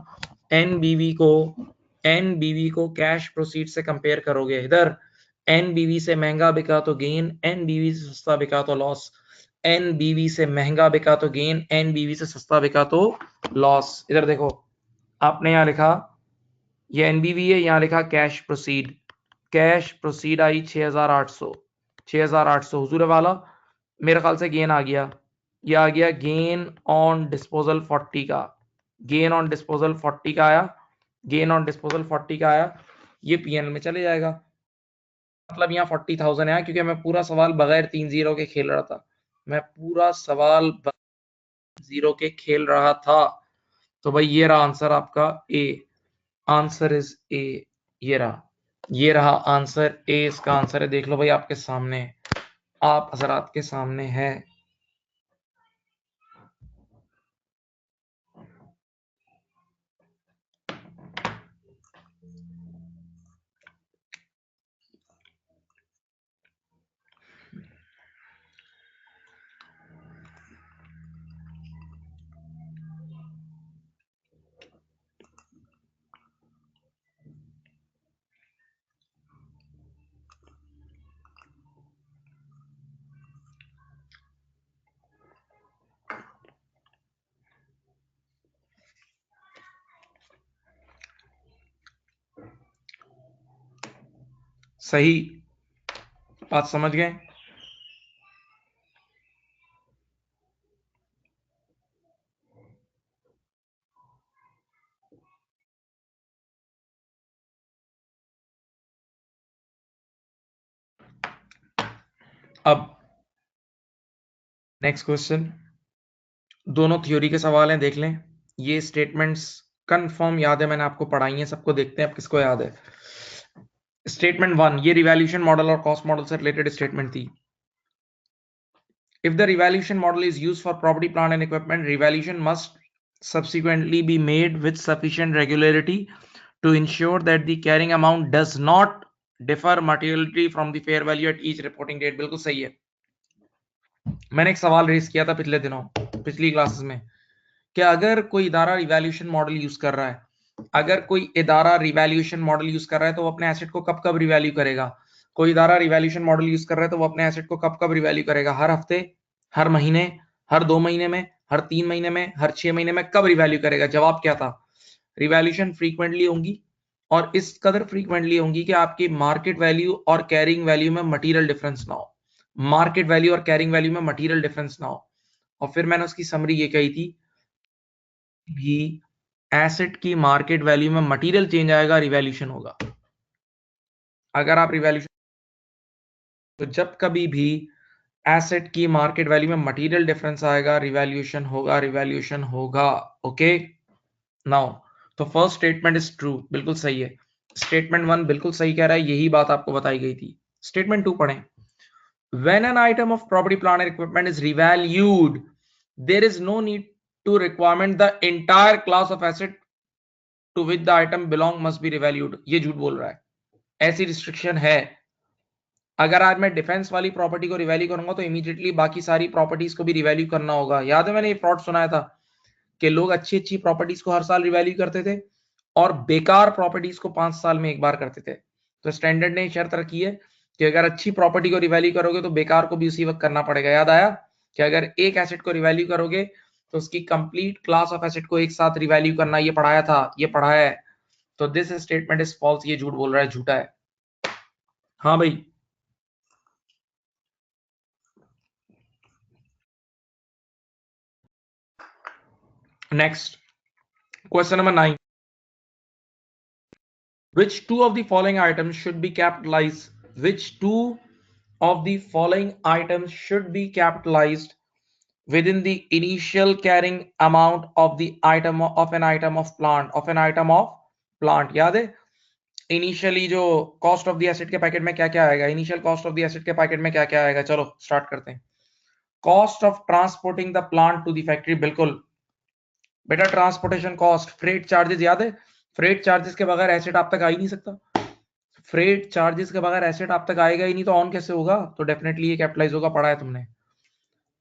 एनबीवी को कैश प्रोसीड से कंपेयर करोगे, इधर एनबीवी से महंगा बिका तो गेन, एनबीवी से सस्ता बिका तो लॉस, एनबीवी से महंगा बिका तो गेन, एनबीवी से सस्ता बिका तो लॉस। इधर देखो, आपने यहां लिखा ये एनबीवी है, यहां लिखा cash proceed, cash proceed I 6800, 6800 हुजूर वाला, मेरे ख्याल से गेन आ गया, ये आ गया गेन ऑन डिस्पोजल 40 का, गेन ऑन डिस्पोजल 40 का आया, गेन ऑन डिस्पोजल 40 का आया, ये पीएनएल में चले जाएगा। मतलब यहाँ 40,000 है, क्योंकि मैं पूरा सवाल बगैर 3 जीरो के खेल रहा था, मैं पूरा सवाल जीरो के खेल रहा था। तो भाई ये रहा आंसर आपका ए, आंसर इज ए, ये रहा आंसर ए, इसका आंसर है। देख लो भाई आपके सामने, आप हजरात के सामने है। सही बात समझ गए? अब नेक्स्ट क्वेश्चन, दोनों थ्योरी के सवाल हैं, देख लें। ये स्टेटमेंट्स कंफर्म याद है, मैंने आपको पढ़ाई है, सबको देखते हैं अब किसको याद है। स्टेटमेंट 1, ये रिवैल्यूएशन मॉडल और कॉस्ट मॉडल से रिलेटेड स्टेटमेंट थी। If the revaluation model is used for property, plant and equipment, revaluation must subsequently be made with sufficient regularity to ensure that the carrying amount does not differ materially from the fair value at each reporting date। बिल्कुल सही है। मैंने एक सवाल raise किया था पिछले दिनों, पिछली क्लासेस में, कि अगर कोई इदारा रिवैल्यूएशन मॉडल यूज कर रहा है, अगर कोई इदारा रिवैल्यूएशन मॉडल यूज कर रहा है तो वो अपने एसेट को कब कब रिवैल्यू करेगा? कोई इदारा रिवैल्यूएशन मॉडल यूज कर रहा है तो वो अपने एसेट को कब कब रिवैल्यू करेगा? हर हफ्ते, हर महीने, हर 2 महीने में, हर 3 महीने में, हर 6 महीने में, कब रिवैल्यू करेगा? जवाब क्या था? रिवैल्यूएशन फ्रीक्वेंटली होंगी और इस कदर फ्रीक्वेंटली होंगी कि आपकी मार्केट वैल्यू और कैरिंग वैल्यू में मटेरियल डिफरेंस ना हो, मार्केट वैल्यू और कैरिंग वैल्यू में मटेरियल डिफरेंस ना हो। और फिर मैंने उसकी समरी ये कही थी भी एसेट की मार्केट वैल्यू में मटेरियल चेंज आएगा, रिवैल्यूएशन होगा। अगर आप रिवैल्यूएशन, तो जब कभी भी एसेट की मार्केट वैल्यू में मटेरियल डिफरेंस आएगा, रिवैल्यूएशन होगा, रिवैल्यूएशन होगा। ओके नाउ, तो फर्स्ट स्टेटमेंट इज ट्रू, बिल्कुल सही है। स्टेटमेंट 1 बिल्कुल सही कह रहा है, यही बात आपको बताई गई थी। स्टेटमेंट 2 पढ़ें। When an item of property, plant and equipment is revalued, there is no need to requirement the entire class of asset to which the item belong must be revalued। ये झूठ बोल रहा है, ऐसी रिस्ट्रिक्शन है। अगर आज मैं डिफेंस वाली प्रॉपर्टी को रिवैल्यू करूंगा तो इमीडिएटली बाकी सारी प्रॉपर्टीज को भी रिवैल्यू करना होगा। याद है मैंने ये फ्रॉड सुनाया था कि लोग अच्छी अच्छी प्रॉपर्टीज को हर साल रिवैल्यू करते थे और बेकार प्रॉपर्टीज को 5 साल में एक बार करते थे। तो स्टैंडर्ड ने शर्त रखी है कि अगर अच्छी प्रॉपर्टी को रिवैल्यू करोगे तो बेकार को भी उसी वक्त करना पड़ेगा। याद आया कि अगर एक एसेट को रिवैल्यू करोगे तो उसकी कंप्लीट क्लास ऑफ एसेट को एक साथ रिवैल्यू करना, ये पढ़ाया था, ये पढ़ाया है। तो दिस स्टेटमेंट इज फॉल्स, ये झूठ बोल रहा है, झूठा है। हाँ भाई, next question number 9। Which two of the following items should be capitalized? Which two of the following items should be capitalized within the initial carrying amount of the item of an item of plant of an item of plant? याद है initially जो cost of the asset के packet में क्या क्या आएगा? Initial cost of the asset के packet में क्या क्या आएगा? चलो स्टार्ट करते हैं। Cost of transporting the plant to the factory, बिल्कुल बेटा। ट्रांसपोर्टेशन कॉस्ट, फ्रेट चार्जेस, याद है? फ्रेट चार्जेस के बगैर एसेट आप तक आ ही नहीं सकता। फ्रेट चार्जेस के बगैर एसेट आप तक आएगा ही नहीं, तो ऑन कैसे होगा? तो डेफिनेटली ये कैपिटलाइज होगा, पढ़ा है तुमने।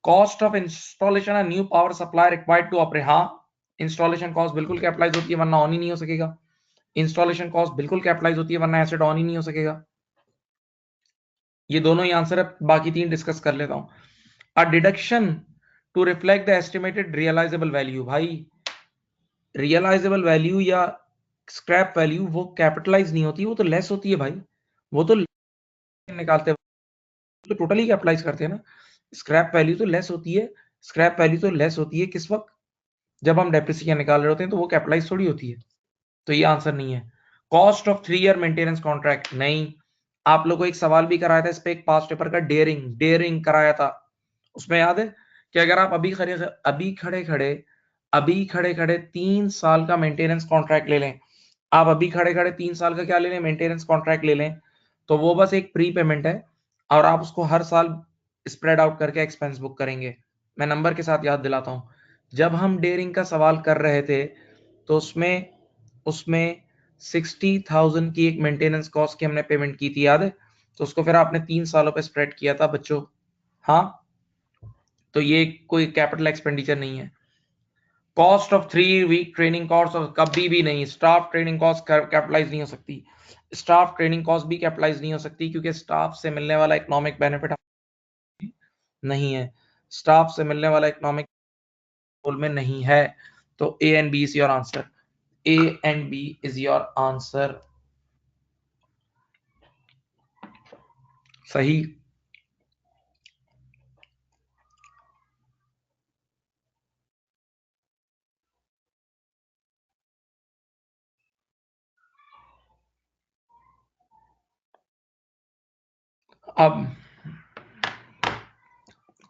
Cost of installation a new power supply required to operate, हाँ इंस्टॉलेशन कॉस्ट बिल्कुल कैपिटलाइज होती है वरना ऑन ही नहीं हो सकेगा। इंस्टॉलेशन कॉस्ट बिल्कुल कैपिटलाइज होती है वरना एसेट ऑन ही नहीं हो सकेगा। ये दोनों ही आंसर है, बाकी 3 डिस्कस कर लेता हूं। A deduction to reflect the estimated realisable value, भाई रियलाइजेबल वैल्यू या स्क्रैप वैल्यू वो कैपिटलाइज नहीं होती, वो तो लेस होती है भाई। वो तो निकालते हैं तो टोटली कैपिटलाइज करते हैं ना। स्क्रैप वैल्यू तो लेस होती है। स्क्रैप वैल्यू तो लेस होती है किस वक्त? जब हम डेप्रिसिएशन निकाल रहे होते हैं, तो वो कैपिटलाइज थोड़ी होती है। तो ये आंसर नहीं है। Cost of 3 year maintenance contract, नहीं। आप लोगों को एक सवाल भी कराया था इस पे, एक पास्ट पेपर का, डेयरिंग कराया था। उसमें याद है कि अगर आप अभी खड़े खड़े 3 साल का मेंटेनेंस कॉन्ट्रैक्ट ले लें, आप अभी खड़े खड़े 3 साल का क्या ले लें? मेंटेनेंस कॉन्ट्रैक्ट ले लें, तो वो बस एक प्री पेमेंट है और आप उसको हर साल स्प्रेड आउट करके एक्सपेंस बुक करेंगे। मैं नंबर के साथ याद दिलाता हूं, जब हम डेयरिंग का सवाल कर रहे थे तो उसमें उसमें 60,000 की एक मेंटेनेंस कॉस्ट की हमने पेमेंट की थी, याद है? तो उसको फिर आपने 3 सालों पे स्प्रेड किया था बच्चों। हाँ, तो ये कोई कैपिटल एक्सपेंडिचर नहीं है। Cost of 3 week training cost, और कभी भी नहीं। स्टाफ ट्रेनिंग कॉस्ट कैपिटलाइज नहीं हो सकती। स्टाफ ट्रेनिंग कॉस्ट भी कैपिटलाइज नहीं हो सकती क्योंकि स्टाफ से मिलने वाला इकोनॉमिक बेनिफिट नहीं है। स्टाफ से मिलने वाला इकोनॉमिक गोल में नहीं है। तो A and B is your answer. A and B is your answer, सही। अब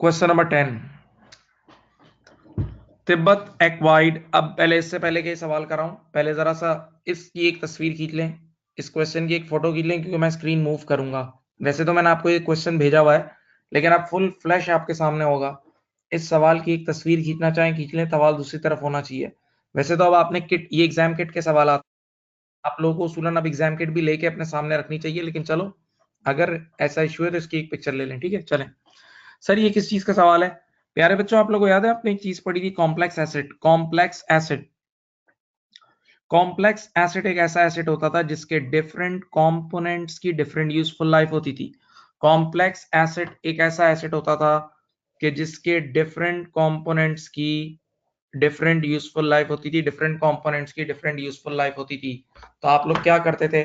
क्वेश्चन नंबर 10, तिब्बत एक्वाइड। अब पहले इससे पहले के सवाल कर रहा हूं, पहले जरा सा इसकी एक तस्वीर खींच लें, इस क्वेश्चन की एक फोटो खींच लें क्योंकि मैं स्क्रीन मूव करूंगा। वैसे तो मैंने आपको ये क्वेश्चन भेजा हुआ है लेकिन अब फुल फ्लैश आपके सामने होगा। इस सवाल की एक तस्वीर खींचना चाहें खींच लें, सवाल दूसरी तरफ होना चाहिए। वैसे तो अब आपने किट, ये एग्जाम किट के सवाल आप लोगों को उसूलन अब एग्जाम किट भी लेके अपने सामने रखनी चाहिए, लेकिन चलो अगर ऐसा इश्यू है तो इसकी एक पिक्चर ले लें, ठीक है? चलें। सर ये किस चीज का सवाल है? प्यारे बच्चों, आप लोगों को याद है आपने एक चीज पढ़ी थी, कॉम्प्लेक्स एसिड। कॉम्प्लेक्स एसिड एक ऐसा एसिड होता था जिसके डिफरेंट कंपोनेंट्स की डिफरेंट यूजफुल लाइफ होती थी। कॉम्प्लेक्स एसिड एक ऐसा एसिड होता था कि जिसके डिफरेंट कंपोनेंट्स की डिफरेंट यूजफुल लाइफ होती थी, डिफरेंट कंपोनेंट्स की डिफरेंट यूजफुल लाइफ होती थी। तो आप लोग क्या करते थे,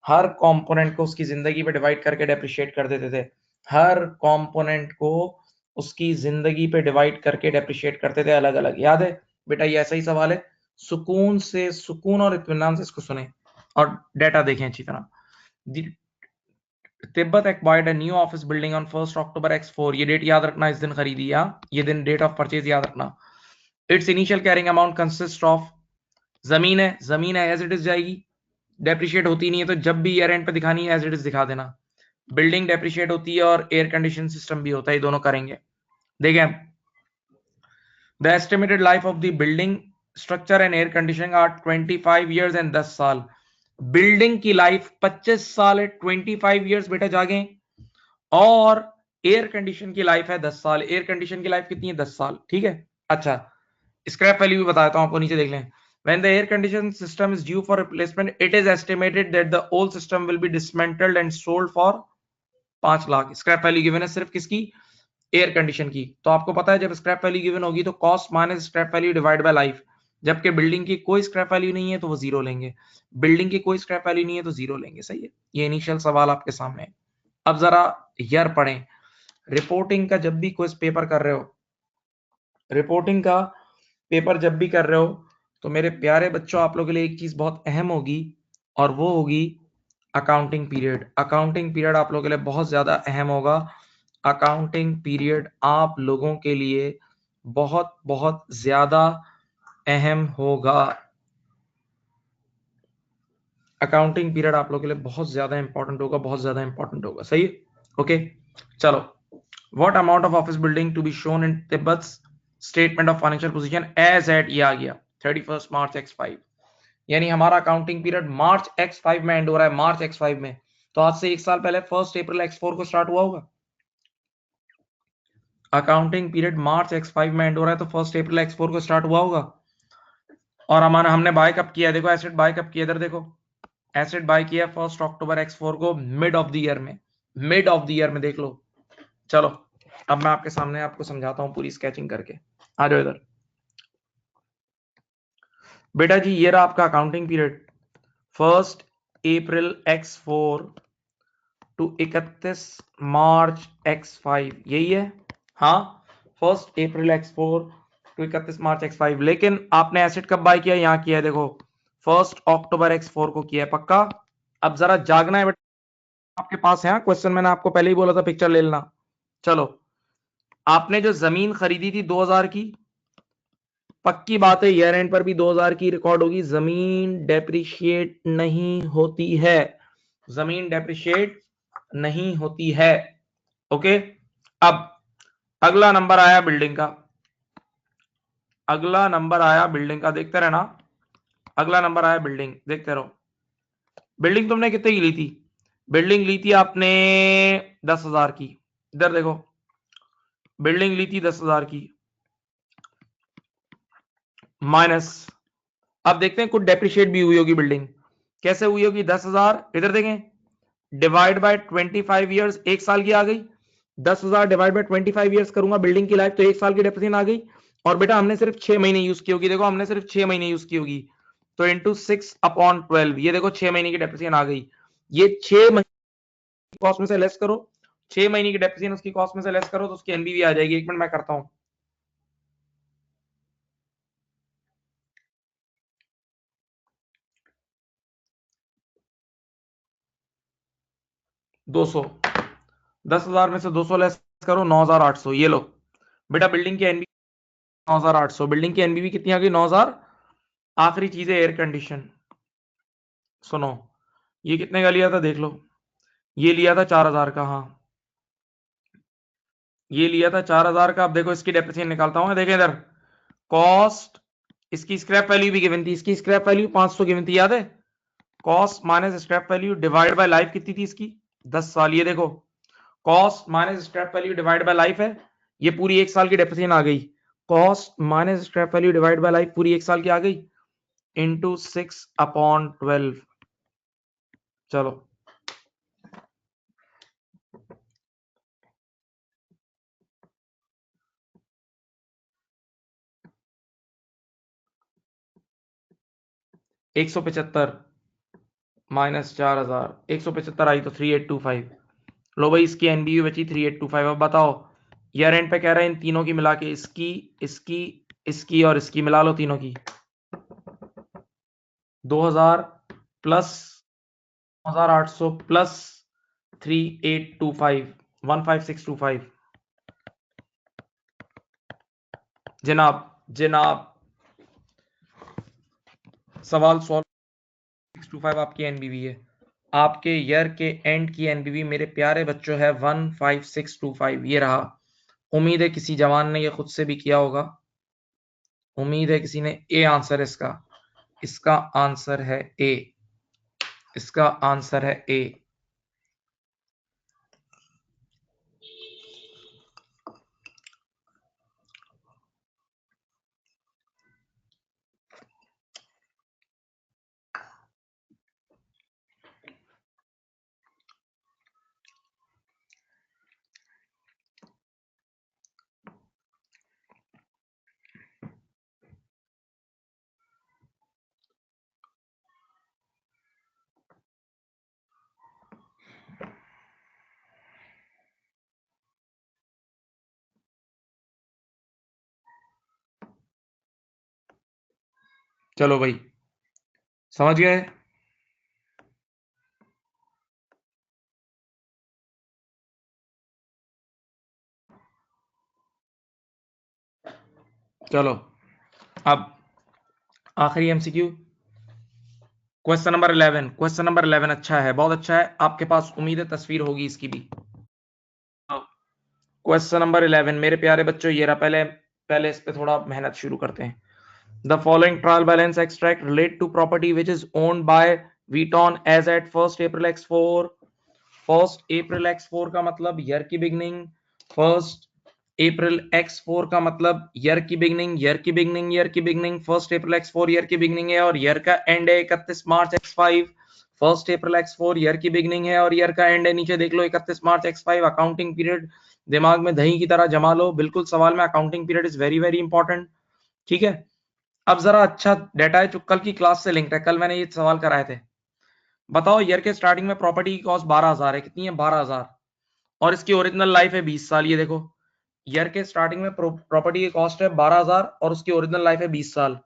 हर कंपोनेंट को उसकी जिंदगी पे डिवाइड करके डेप्रिशिएट कर देते थे। हर कंपोनेंट को उसकी जिंदगी पे डिवाइड करके डेप्रिशिएट करते थे अलग अलग। याद है बेटा, ये ऐसा ही सवाल है। सुकून से, सुकून और इत्मीनान से इसको सुने और डेटा देखें अच्छी तरह। Tibet acquired a new office building on 1 October X4। ये डेट याद रखना, इस दिन खरीदी। या ये दिन डेट ऑफ परचेज याद रखना। It's initial carrying amount consist of, जमीन है, जमीन है एज इट इज जाएगी, डेप्रिशिएट होती नहीं है तो जब भी ईयर एंड पे दिखानी है एज इट इज दिखा देना। बिल्डिंग डेप्रिशिएट होती है और एयर कंडीशन सिस्टम भी होता है, ये दोनों करेंगे। देखें, the estimated life of the building structure and air conditioning are 25 years and 10 साल। बिल्डिंग की लाइफ 25 साल है, 25 ईयर्स बेटा जागे, और एयर कंडीशन की लाइफ है 10 साल। एयर कंडीशन की लाइफ कितनी है, 10 साल। ठीक है, अच्छा स्क्रैप वैल्यू भी बताता हूं आपको, नीचे देख लें। When the air conditioning system is due for replacement, it is estimated that the old system will be dismantled and sold for 5 lakh. Scrap value given है सिर्फ किसकी, एयर कंडीशन की। तो आपको पता है जब स्क्रैप वैल्यू गिवन होगी तो cost minus scrap value divide by life. जबकि बिल्डिंग की कोई स्क्रैप वैल्यू नहीं है तो वो जीरो लेंगे, बिल्डिंग की कोई स्क्रैप वैल्यू नहीं है तो जीरो लेंगे। सही है, ये इनिशियल सवाल आपके सामने है। अब जरा ईयर पढ़ें। रिपोर्टिंग का जब भी कोई पेपर कर रहे हो, रिपोर्टिंग का पेपर जब भी कर रहे हो तो मेरे प्यारे बच्चों, आप लोगों के लिए एक चीज बहुत अहम होगी और वो होगी अकाउंटिंग पीरियड। अकाउंटिंग पीरियड आप लोगों के लिए बहुत ज्यादा अहम होगा। अकाउंटिंग पीरियड आप लोगों के लिए बहुत बहुत ज्यादा अहम होगा। अकाउंटिंग पीरियड आप लोगों के लिए बहुत ज्यादा इंपॉर्टेंट होगा, बहुत ज्यादा इंपॉर्टेंट होगा। सही है, ओके चलो। What amount of office building to be shown in Tibbets statement of financial position as at, ये आ गया 31 मार्च X5। यानी हमारा अकाउंटिंग पीरियड मार्च X5 में एंड हो रहा है, मार्च X5 में। तो आज से एक साल पहले 1 अप्रैल X4 को स्टार्ट हुआ होगा। अकाउंटिंग पीरियड मार्च X5 में एंड हो रहा है तो 1 अप्रैल X4 को स्टार्ट हुआ होगा। और हमारा हमने बाय कब किया, देखो एसेट बाय कब किया, इधर देखो एसेट बाय किया 1 अक्टूबर X4 को, मिड ऑफ द ईयर में, मिड ऑफ द ईयर में देख लो। चलो अब मैं आपके सामने आपको समझाता हूं पूरी स्केचिंग करके। आ जाओ इधर बेटा जी, ये रहा आपका accounting period 1 April X4 to 31 March X5, यही है। हाँ, 1 April X4 to 31 March X5। लेकिन आपने एसेट कब बाय किया, यहां किया है देखो 1 अक्टूबर X4 को किया है, पक्का। अब जरा जागना है बेटा, आपके पास है क्वेश्चन, मैंने आपको पहले ही बोला था पिक्चर ले लेना। चलो, आपने जो जमीन खरीदी थी 2000 की, पक्की बात है ईयर एंड पर भी 2000 की रिकॉर्ड होगी। जमीन डेप्रिशिएट नहीं होती है, जमीन डेप्रिशिएट नहीं होती है। ओके, अब अगला नंबर आया बिल्डिंग का, अगला नंबर आया बिल्डिंग का, देखते रहना। अगला नंबर आया बिल्डिंग, देखते रहो। बिल्डिंग तुमने कितने की ली थी, बिल्डिंग ली थी आपने 10,000 की। इधर देखो, बिल्डिंग ली थी 10,000 की, माइनस, अब देखते हैं कुछ डेप्रिशिएट भी हुई होगी बिल्डिंग। कैसे हुई होगी, 10,000, इधर देखें, डिवाइड बाय 25 ईयर्स, एक साल की आ गई। 10,000 डिवाइड बाय 25 ईयर्स करूंगा बिल्डिंग की लाइफ, तो एक साल की डेप्रिसिएशन आ गई। और बेटा हमने सिर्फ 6 महीने यूज की होगी, देखो हमने सिर्फ 6 महीने यूज की होगी, तो इंटू 6/12, ये देखो 6 महीने की डेप्रिसिएशन आ गई। ये 6 महीने की कॉस्ट में से लेस करो, 6 महीने की डेप्रिसिएशन उसकी कॉस्ट में से लेस करो तो उसकी एनबीवी आ जाएगी। एक मिनट मैं करता हूं। दो सौ, 10,000 में से 200 लेस करो, 9,800, ये लो बेटा बिल्डिंग की एनबीवी 9,800। बिल्डिंग की एनबीवी कितनी आ गई, 9,000। आखिरी चीज है एयर कंडीशन, सुनो, ये कितने का लिया था देख लो, ये लिया था 4,000 का। हाँ, ये लिया था 4,000 का। अब देखो इसकी डेप्रिसिएशन निकालता हूं, देखें इधर कॉस्ट, इसकी स्क्रैप वैल्यू भी गिवन थी, इसकी स्क्रैप वैल्यू 500 गिवन थी, याद है। Cost minus scrap value divide by life कितनी थी इसकी, 10 साल। ये देखो cost minus scrap value divide by life है, ये पूरी एक साल की डेप्रिसिएशन आ गई। Cost minus scrap value divide by life पूरी एक साल की आ गई, इंटू 6/12। चलो 175 माइनस 4000, 175 आई तो 3825। लो भाई इसकी एनबीवी बची 3825। अब बताओ ईयर एंड पे कह रहा है इन तीनों की मिला के इसकी इसकी इसकी और इसकी मिला लो तीनों की 2000 प्लस 2800 प्लस 3825 15625। जनाब जनाब सवाल सॉल्व 625 आपकी एनबीवी है। आपके ईयर के एंड की एनबीवी मेरे प्यारे बच्चों है 15625। ये रहा। उम्मीद है किसी जवान ने ये खुद से भी किया होगा। उम्मीद है किसी ने। ए आंसर है इसका। इसका आंसर है ए। इसका आंसर है ए। चलो भाई समझ गए। चलो अब आखिरी MCQ question number 11। Question number 11 अच्छा है, बहुत अच्छा है। आपके पास उम्मीद है तस्वीर होगी इसकी भी। क्वेश्चन नंबर 11 मेरे प्यारे बच्चों ये रहा। पहले पहले इस पे थोड़ा मेहनत शुरू करते हैं। The following trial balance extract relate to property which is owned by Vuitton as at 1st April X4। 1st April X4 का मतलब ईयर की बिगनिंग। 1st April X4 का मतलब ईयर की बिगनिंग, ईयर की बिगनिंग, ईयर की beginning. 1st April X4 year की beginning है और ईयर का एंड है 31 March X5। 1st April X4 year की बिगनिंग है और ईयर का एंड है, नीचे देख लो 31 मार्च X5। अकाउंटिंग पीरियड दिमाग में दही की तरह जमा लो। बिल्कुल सवाल में accounting period is very very important. ठीक है। अब जरा अच्छा डेटा है जो कल की क्लास से लिंक है। कल मैंने ये सवाल कराए थे। बताओ ईयर के स्टार्टिंग में प्रॉपर्टी की कॉस्ट 12000 है। कितनी है? 12000। और इसकी ओरिजिनल लाइफ है 20 साल। ये देखो ईयर के स्टार्टिंग में प्रॉपर्टी की कॉस्ट है 12000 और उसकी ओरिजिनल लाइफ है 20 साल।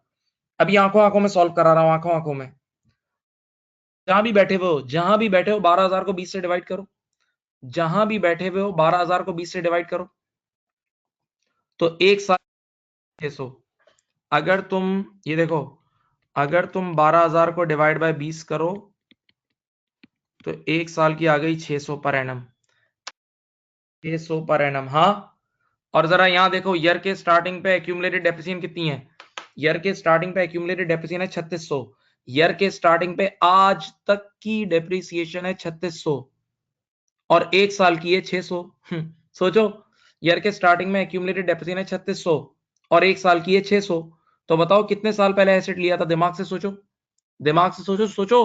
अभी आंखों आंखों में सॉल्व करा रहा हूं, आंखों आंखों में। जहां भी बैठे हुए हो, जहां भी बैठे हो 12000 को 20 से डिवाइड करो। जहां भी बैठे हुए हो 12000 को 20 से डिवाइड करो तो एक साल 600। अगर तुम ये देखो, अगर तुम 12000 को डिवाइड बाय 20 करो तो एक साल की आ गई 600 पर एनम। 600 per annum. हाँ। और जरा यहां देखो ईयर के स्टार्टिंग पे एक्यूमुलेटेड डेप्रिसिएशन कितनी है? ईयर के स्टार्टिंग पे एक्यूमुलेटेड डेप्रिसिएशन है 3600। ईयर के स्टार्टिंग पे आज तक की डेप्रिसिएशन है 3600 और एक साल की है 600। सोचो ईयर के स्टार्टिंग में एक्यूमुलेटेड डेप्रिसिएशन है 3600 और एक साल की है 600। तो बताओ कितने साल पहले एसेट लिया था? दिमाग से सोचो, दिमाग से सोचो सोचो।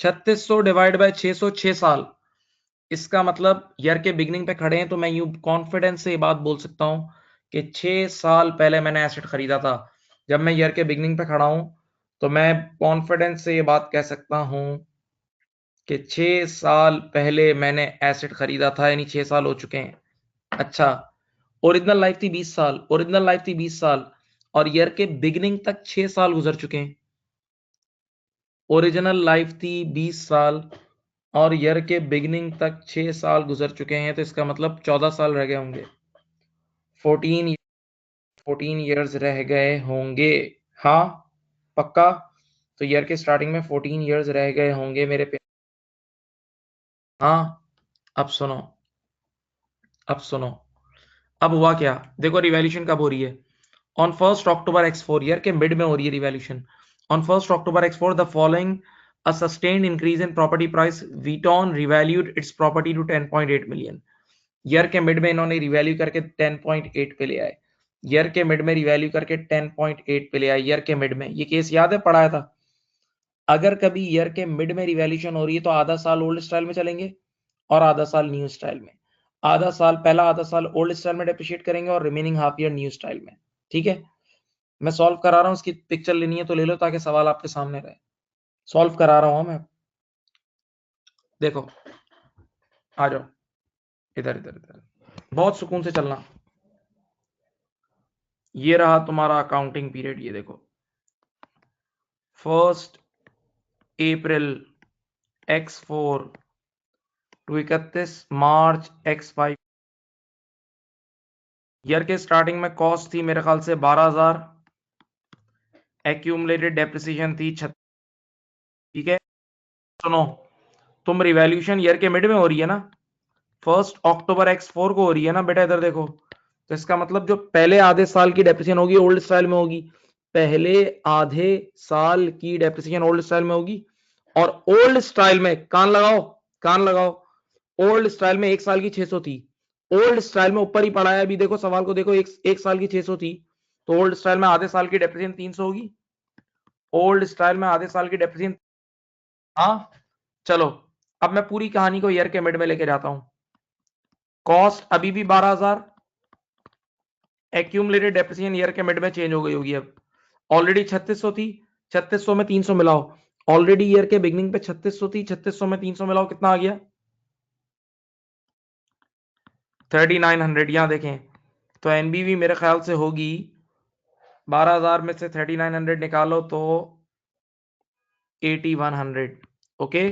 3600 डिवाइड बाय 600, 6 साल। इसका मतलब ईयर के बिगनिंग पे खड़े हैं तो मैं यूं कॉन्फिडेंस से ये बात बोल सकता हूं कि 6 साल पहले मैंने एसेट खरीदा था। जब मैं ईयर के बिगनिंग पे खड़ा हूं तो मैं कॉन्फिडेंस से ये बात कह सकता हूं कि 6 साल पहले मैंने एसेट खरीदा था, यानी 6 साल हो चुके हैं। अच्छा, ओरिजिनल लाइफ थी 20 साल, ओरिजिनल लाइफ थी 20 साल और ईयर के बिगनिंग तक 6 साल गुजर चुके हैं। ओरिजिनल लाइफ थी 20 साल और ईयर के बिगनिंग तक 6 साल गुजर चुके हैं, तो इसका मतलब 14 साल रह गए होंगे। 14 14 ईयर्स रह गए होंगे। हाँ पक्का। तो ईयर के स्टार्टिंग में 14 ईयर्स रह गए होंगे मेरे पे। हाँ। अब सुनो, अब सुनो। अब हुआ क्या? देखो रिवैल्यूएशन कब हो रही है? On 1st October X4, year के मिड में हो रही है revaluation. On 1st October X4 the following a sustained increase in property price, Vuitton revalued its property to 10.8 million। Year के मिड में इन्होंने रिवैल्यू करके 10.8 पे ले आए। ईयर के मिड में रिवैल्यू करके 10.8 पे ले आए। ईयर के मिड में ये केस याद है, पढ़ाया था। अगर कभी ईयर के मिड में रिवैल्यूएशन हो रही है तो आधा साल ओल्ड स्टाइल में चलेंगे और आधा साल न्यू स्टाइल में। आधा साल, पहला आधा साल ओल्ड स्टाइल में डेप्रिशिएट करेंगे और remaining half year new style में। ठीक है। मैं सॉल्व करा रहा हूं, उसकी पिक्चर लेनी है तो ले लो ताकि सवाल आपके सामने रहे। सॉल्व करा रहा हूं मैं। देखो आ जाओ इधर इधर इधर, बहुत सुकून से चलना। ये रहा तुम्हारा अकाउंटिंग पीरियड। ये देखो 1 April x4 to 31 March x5। Year के स्टार्टिंग में कॉस्ट थी मेरे ख्याल से 12,000, एक्यूमुलेटेड डेप्रिसिएशन थी 36। ठीक है, सुनो, तुम रिवैल्यूएशन ईयर के मिड में हो रही है ना, 1 अक्टूबर x4 को हो रही है ना बेटा, इधर देखो। तो इसका मतलब जो पहले आधे साल की डेप्रिसिएशन होगी ओल्ड स्टाइल में होगी, पहले आधे साल की डेप्रिसिएशन ओल्ड स्टाइल में होगी। और ओल्ड स्टाइल में कान लगाओ, कान लगाओ, ओल्ड स्टाइल में 1 साल की 600 थी। ओल्ड स्टाइल में ऊपर ही पड़ा है, अभी देखो सवाल को देखो, एक साल की 600 थी, तो ओल्ड स्टाइल में आधे साल की डेप्रिसिएशन 300 होगी। ओल्ड स्टाइल में आधे साल की डेप्रिसिएशन। हाँ चलो, अब मैं पूरी कहानी को ईयर के मिड में लेके जाता हूं। कॉस्ट अभी भी 12,000, एक्यूमुलेटेड डेप्रिसिएशन ईयर के मिड में चेंज हो गई होगी। अब ऑलरेडी 3600 थी, 3600 में 300 मिलाओ। ऑलरेडी ईयर के बिगनिंग पे 3600 थी, 3600 में 300 मिलाओ, कितना आ गया? 3900। यहां देखें तो एनबीवी मेरे ख्याल से होगी 12,000 में से 3900 निकालो तो 8100। ओके,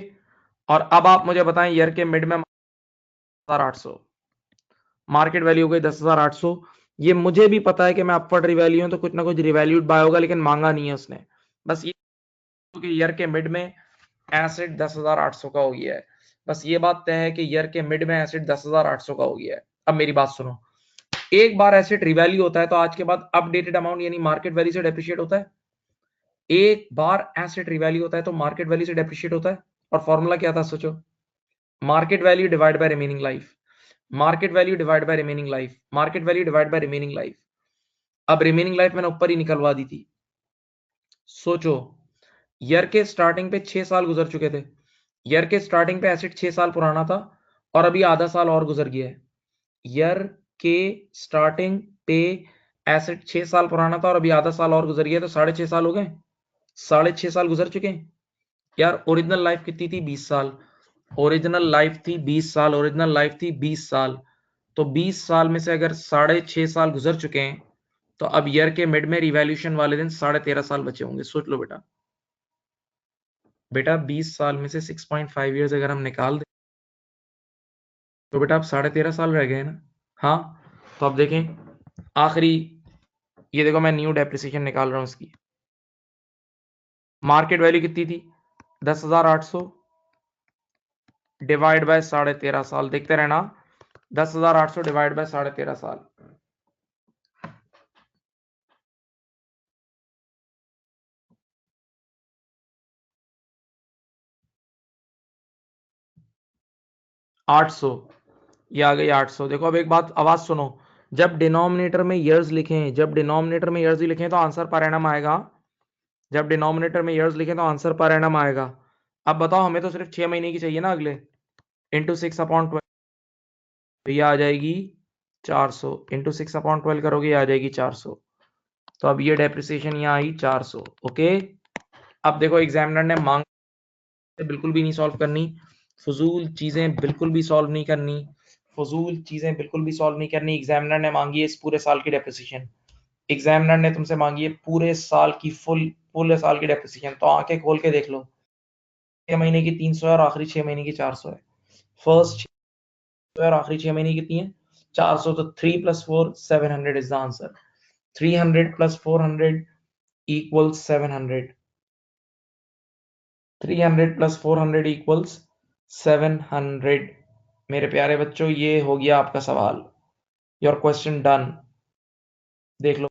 और अब आप मुझे बताएं ईयर के मिड में 10,800, मार्केट वैल्यू हो गई 10,800। ये मुझे भी पता है कि मैं अपवर्ड रिवैल्यू हूं तो कुछ ना कुछ रिवैल्यूड बाय होगा, लेकिन मांगा नहीं है उसने। बस ये कि ईयर के मिड में एसिड 10,800 का हो गया है। बस ये बात तय है कि ईयर के मिड में एसिड 10,800 का हो गया है। अब मेरी बात सुनो, एक बार एसिड रिवैल्यू होता है तो आज के बाद अपडेटेड अमाउंट यानी मार्केट वैल्यू से डेप्रिशिएट होता है। एक बार एसिड रिवैल्यू होता है तो मार्केट वैल्यू से डेप्रिशिएट होता है। और फॉर्मूला क्या था सोचो, market value divide by remaining life, market value divide by remaining life, market value divide by remaining life. अब रिमेनिंग लाइफ मैंने ऊपर ही निकलवा दी थी। सोचो, ईयर के स्टार्टिंग पे 6 साल गुजर चुके थे, ईयर के स्टार्टिंग पे एसिड 6 साल पुराना था और अभी आधा साल और गुजर गया है। ईयर के स्टार्टिंग पे एसिड 6 साल पुराना था और अभी आधा साल और गुजर गया, तो 6.5 साल हो गए, 6.5 साल गुजर चुके हैं। यार ओरिजिनल लाइफ कितनी थी? 20 साल। ओरिजिनल लाइफ थी 20 साल, ओरिजिनल लाइफ थी 20 साल। तो 20 साल में से अगर 6.5 साल गुजर चुके हैं तो अब ईयर के मिड में रिवैल्यूएशन वाले दिन 13.5 साल बचे होंगे। सोच लो बेटा, बेटा 20 साल में से 6.5 ईयर्स अगर हम निकाल दें तो बेटा अब 13.5 साल रह गए ना। हाँ, तो अब देखें आखिरी, ये देखो मैं न्यू डेप्रिसिएशन निकाल रहा हूं इसकी। मार्केट वैल्यू कितनी थी? 10,800 डिवाइड बाय 13.5 साल, देखते रहना, 10,800 डिवाइड बाय 13.5 साल। आठ सौ, ये आ गई 800। देखो अब एक बात, आवाज सुनो, जब डिनोमिनेटर में ईयर्स लिखें, जब डिनोमिनेटर में ईयर्स लिखें तो आंसर पर एनम आएगा। जब डिनोमिनेटर में ईयर्स लिखें तो आंसर पर एनम आएगा। अब बताओ, हमें तो सिर्फ 6 महीने की चाहिए ना अगले, इंटू 6/12, तो ये आ जाएगी 400, इंटू 6/12 करोगे ये आ जाएगी 400। तो अब ये डेप्रिसिएशन यहाँ आई 400। ओके, अब देखो एग्जामिनर ने मांग बिल्कुल भी नहीं सॉल्व करनी, फजूल चीजें बिल्कुल भी सॉल्व नहीं करनी, फजूल चीजें बिल्कुल भी सॉल्व नहीं करनी। एग्जामिनर ने मांगी है इस पूरे साल की डेप्रिसिएशन, एग्जामिनर ने तुमसे मांगी है पूरे साल की पूरे साल की डेप्रिसिएशन, तो आंखें खोल के देख लो। 6 महीने की 300 है और आखिरी 6 महीने की 400 है। फर्स्ट और आखिरी 6 महीने कितनी है? 400। तो 3 + 4 700 is the answer. 300 + 400 equals 700। 300 + 400 equals 700। मेरे प्यारे बच्चों, ये हो गया आपका सवाल। Your question done. देख लो,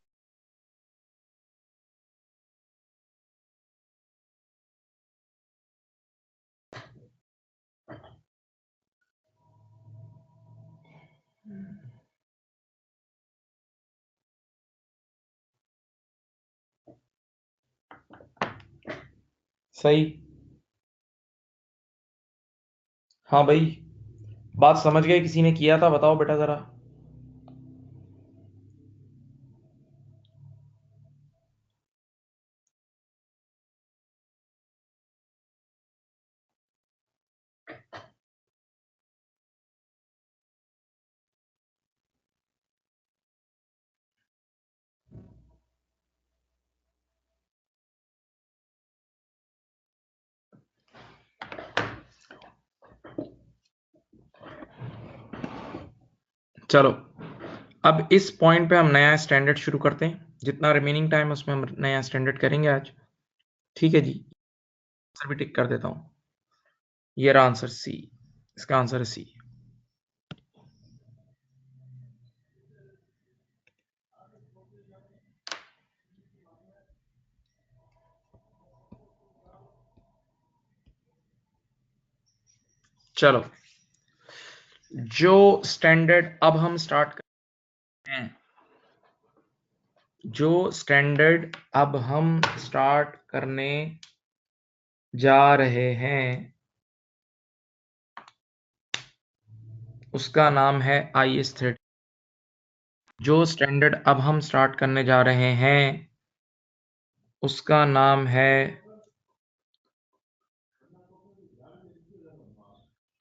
सही। हाँ भाई, बात समझ गए? किसी ने किया था? बताओ बेटा जरा। चलो अब इस पॉइंट पे हम नया स्टैंडर्ड शुरू करते हैं, जितना रिमेनिंग टाइम उसमें हम नया स्टैंडर्ड करेंगे आज। ठीक है जी, आंसर भी टिक कर देता हूं। ये रहा आंसर सी, इसका आंसर है सी। चलो जो स्टैंडर्ड अब हम स्टार्ट करते हैं, जो स्टैंडर्ड अब हम स्टार्ट करने जा रहे हैं उसका नाम है IS30। जो स्टैंडर्ड अब हम स्टार्ट करने जा रहे हैं उसका नाम है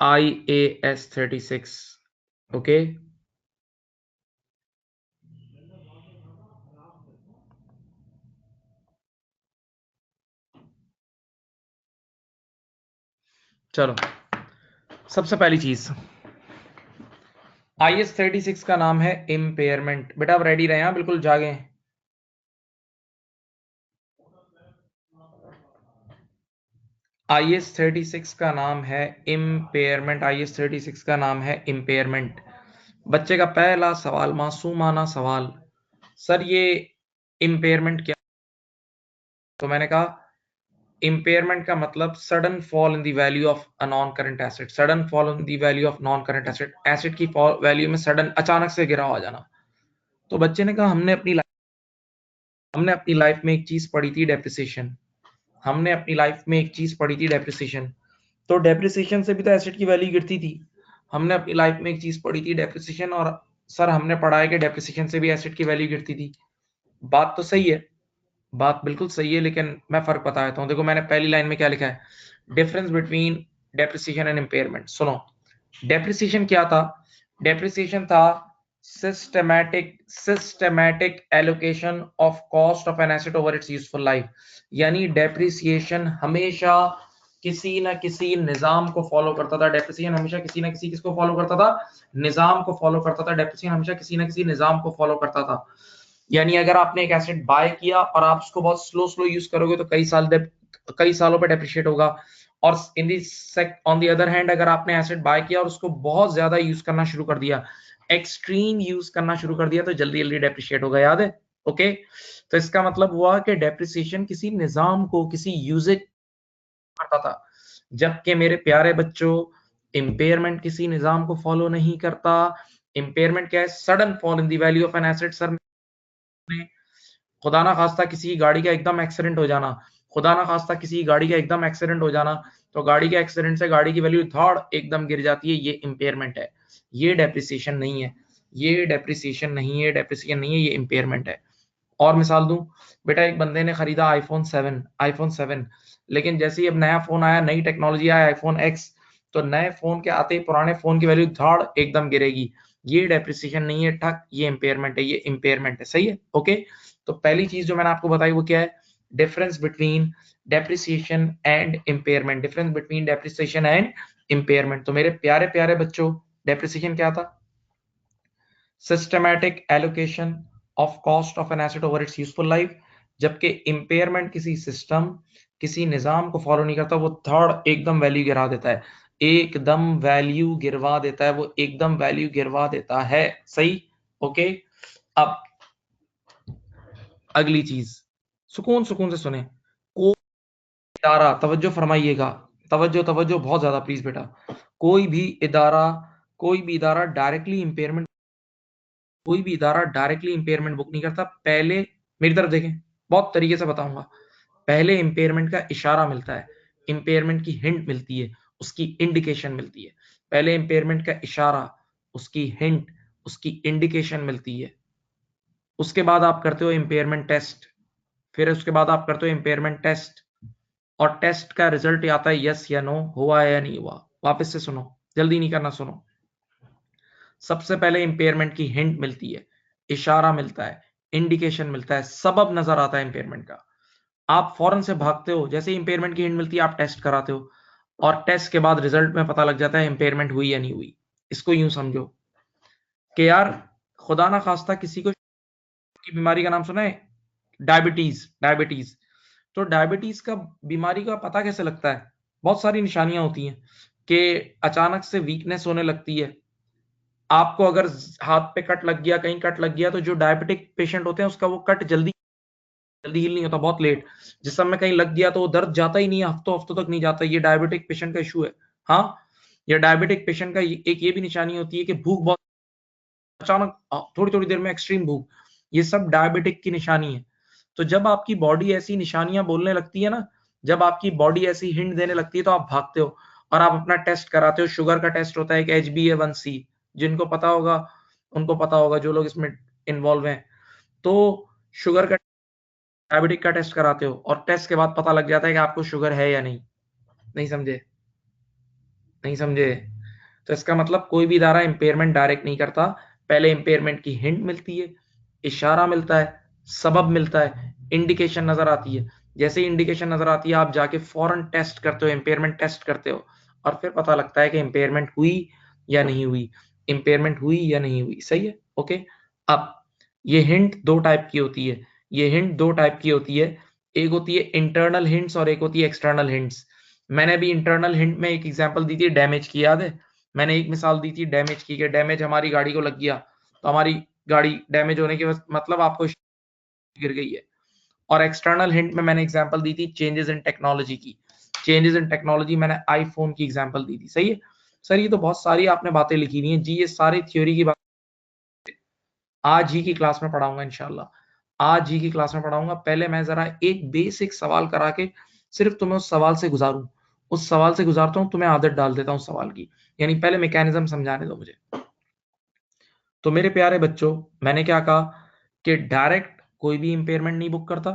IAS36। ओके, चलो सबसे पहली चीज IS36 का नाम है इम्पेयरमेंट। बेटा आप रेडी रहे, बिल्कुल जागे। IS36 का नाम है इम्पेयरमेंट। IS36 का नाम है इम्पेयरमेंट। बच्चे का पहला सवाल, मासूमाना सवाल, सर ये इम्पेयरमेंट क्या? तो मैंने कहा इम्पेयरमेंट का मतलब sudden fall in the value of a non current asset. Sudden fall in the value of non current asset, asset की वैल्यू में सडन अचानक से गिराव आ जाना। तो बच्चे ने कहा हमने अपनी लाइफ में एक चीज पढ़ी थी, डेप्रिसिएशन। हमने अपनी लाइफ में एक चीज पढ़ी थी, डेप्रिसिएशन। तो डेप्रिसिएशन से भी तो एसेट की वैल्यू गिरती थी। हमने अपनी लाइफ में एक चीज पढ़ी थी, डेप्रिसिएशन, और सर हमने पढ़ा है कि डेप्रिसिएशन से भी एसेट की वैल्यू गिरती थी। बात तो सही है, बात बिल्कुल सही है, लेकिन मैं फर्क बता देता हूं। देखो मैंने पहली लाइन में क्या लिखा है, difference between depreciation and impairment. सुनो, डेप्रिसिएशन क्या था? डेप्रिसिएशन था systematic allocation of cost of an asset over it's useful life. यानी डेप्रिसिएशन हमेशा किसी ना किसी निजाम को फॉलो करता था। डेप्रिसिएशन हमेशा किसी ना किसी किसको फॉलो करता था? निजाम को फॉलो करता था। डेप्रिसिएशन हमेशा किसी ना किसी निजाम को फॉलो करता था। यानी अगर आपने एक एसेट बाय किया और आप उसको बहुत स्लो स्लो यूज करोगे तो कई सालों पे डेप्रिशिएट होगा। और इन दी ऑन दी अदर हैंड अगर आपने एसेट बाय किया और उसको बहुत ज्यादा यूज करना शुरू कर दिया, एक्सट्रीम यूज करना शुरू कर दिया, तो जल्दी जल्दी डेप्रिशिएट होगा। याद है? ओके, तो इसका मतलब हुआ कि डेप्रिसिएशन किसी निजाम को, किसी यूजेज करता था, जबकि मेरे प्यारे बच्चों इंपेयरमेंट किसी निजाम को फॉलो नहीं करता। इंपेयरमेंट क्या है? Sudden fall in the value of an asset. Sir में खुदा ना खास्ता किसी गाड़ी का एकदम एक्सीडेंट हो जाना, खुदा ना खास्ता किसी गाड़ी का एकदम एक्सीडेंट हो जाना, तो गाड़ी के एक्सीडेंट से गाड़ी की वैल्यू धाड़ एकदम गिर जाती है। ये इंपेयरमेंट है, ये डेप्रिसिएशन नहीं है। ये डेप्रिसिएशन नहीं है, डेप्रिसिएशन नहीं है, ये इंपेयरमेंट है। और मिसाल दूं, बेटा एक बंदे ने खरीदा आईफोन 7, लेकिन जैसे ही अब नया फोन आया, नई टेक्नोलॉजी आया आईफोन एक्स, तो नए फोन के आते ही पुराने फोन की वैल्यू धाड़ एकदम गिरेगी। ये डेप्रिसिएशन नहीं है, ठक, ये इंपेयरमेंट है। ये इंपेयरमेंट है, सही है? ओके, तो पहली चीज जो मैंने आपको बताई वो क्या है? Difference between depreciation and impairment. Difference between depreciation and impairment. तो मेरे प्यारे प्यारे बच्चों, डेप्रिसिएशन क्या था? Systematic allocation of cost of an asset over it's useful life. जबकि इंपेयरमेंट किसी सिस्टम, किसी निजाम को फॉलो नहीं करता, वो थर्ड एकदम वैल्यू गिरा देता है, एकदम वैल्यू गिरवा देता है, वो एकदम वैल्यू गिरवा देता है। सही? ओके, अब अगली चीज, सुकून सुकून से सुने। कोई इदारा, तवज्जो फरमाइएगा, तवज्जो तवज्जो बहुत ज्यादा प्लीज बेटा। कोई भी इदारा, कोई भी इदारा डायरेक्टली इंपेयरमेंट, कोई भी इदारा डायरेक्टली इंपेयरमेंट बुक नहीं करता। पहले मेरी तरफ देखें, बहुत तरीके से बताऊंगा। पहले इंपेयरमेंट का इशारा मिलता है, इंपेयरमेंट की हिंट मिलती है, उसकी इंडिकेशन मिलती है। पहले इंपेयरमेंट का इशारा, उसकी हिंट, उसकी इंडिकेशन मिलती है। उसके बाद आप करते हो इंपेयरमेंट टेस्ट, फिर उसके बाद आप करते हो इंपेयरमेंट टेस्ट, और टेस्ट का रिजल्ट आता है यस या नो, हुआ है या नहीं हुआ। वापस से सुनो, जल्दी नहीं करना, सुनो। सबसे पहले इंपेयरमेंट की हिंट मिलती है, इशारा मिलता है, इंडिकेशन मिलता है, सबब नजर आता है इंपेयरमेंट का। आप फौरन से भागते हो, जैसे ही इंपेयरमेंट की हिंट मिलती है आप टेस्ट कराते हो, और टेस्ट के बाद रिजल्ट में पता लग जाता है इंपेयरमेंट हुई या नहीं हुई। इसको यूं समझो, कि यार खुदा ना खास्ता किसी को की बीमारी का नाम सुना है, डायबिटीज। तो डायबिटीज का बीमारी का पता कैसे लगता है? बहुत सारी निशानियां होती हैं कि अचानक से वीकनेस होने लगती है। आपको अगर हाथ पे कट लग गया, कहीं कट लग गया, तो जो डायबिटिक पेशेंट होते हैं उसका वो कट जल्दी हील नहीं होता, बहुत लेट। जिस समय कहीं लग गया तो वो दर्द जाता ही नहीं है, हफ्तों हफ्तों तक नहीं जाता। ये डायबिटिक पेशेंट का इशू है। हाँ, ये डायबिटिक पेशेंट का एक ये भी निशानी होती है कि भूख बहुत अचानक, थोड़ी थोड़ी देर में एक्सट्रीम भूख, ये सब डायबिटिक की निशानी है। तो जब आपकी बॉडी ऐसी निशानियां बोलने लगती है ना, जब आपकी बॉडी ऐसी हिंट देने लगती है, तो आप भागते हो और आप अपना टेस्ट कराते हो। शुगर का टेस्ट होता है एक HbA1c, जिनको पता होगा उनको पता होगा, जो लोग इसमें इन्वॉल्व हैं। तो शुगर का, डायबिटिक का टेस्ट कराते हो और टेस्ट के बाद पता लग जाता है कि आपको शुगर है या नहीं। नहीं समझे? नहीं समझे? तो इसका मतलब कोई भी इदारा इंपेयरमेंट डायरेक्ट नहीं करता। पहले इंपेयरमेंट की हिंट मिलती है, इशारा मिलता है, सबब मिलता है, इंडिकेशन नजर आती है। जैसे ही इंडिकेशन नजर आती है, आप जाके फौरन टेस्ट करते हो, इंपेयरमेंट टेस्ट करते हो, और फिर पता लगता है कि इंपेयरमेंट हुई या नहीं हुई, इंपेयरमेंट हुई या नहीं हुई। सही है? ओके। अब ये हिंट दो टाइप की होती है, ये हिंट दो टाइप की होती है। एक होती है इंटरनल हिंट्स और एक होती है एक्सटर्नल हिंट्स। मैंने अभी इंटरनल हिंट में एक एग्जांपल दी थी डैमेज की, याद है? मैंने एक मिसाल दी थी डैमेज की, कि डैमेज हमारी गाड़ी को लग गया, तो हमारी गाड़ी डैमेज होने के मतलब आपको गिर गई है। और एक्सटर्नल हिंट में मैंने एग्जांपल दी थी चेंजेस इन टेक्नोलॉजी की। चेंजेस इन टेक्नोलॉजी मैंने आईफोन की एग्जांपल दी थी। सही है सर? ये तो बहुत सारी आपने बातें लिखी हुई हैं जी, ये सारी थ्योरी की बात आज ही की क्लास में पढ़ाऊंगा इंशाल्लाह। आज ही की क्लास में पढ़ाऊंगा। पहले मैं जरा एक बेसिक सवाल करा के सिर्फ तुम्हें उस सवाल से गुजारूं, उस सवाल से गुजारता हूं, तुम्हें आदत डाल देता हूं सवाल की। यानी पहले मैकेनिज्म समझाने दो मुझे। तो मेरे प्यारे बच्चों, मैंने क्या कहा कि डायरेक्ट कोई भी इंपेयरमेंट नहीं बुक करता।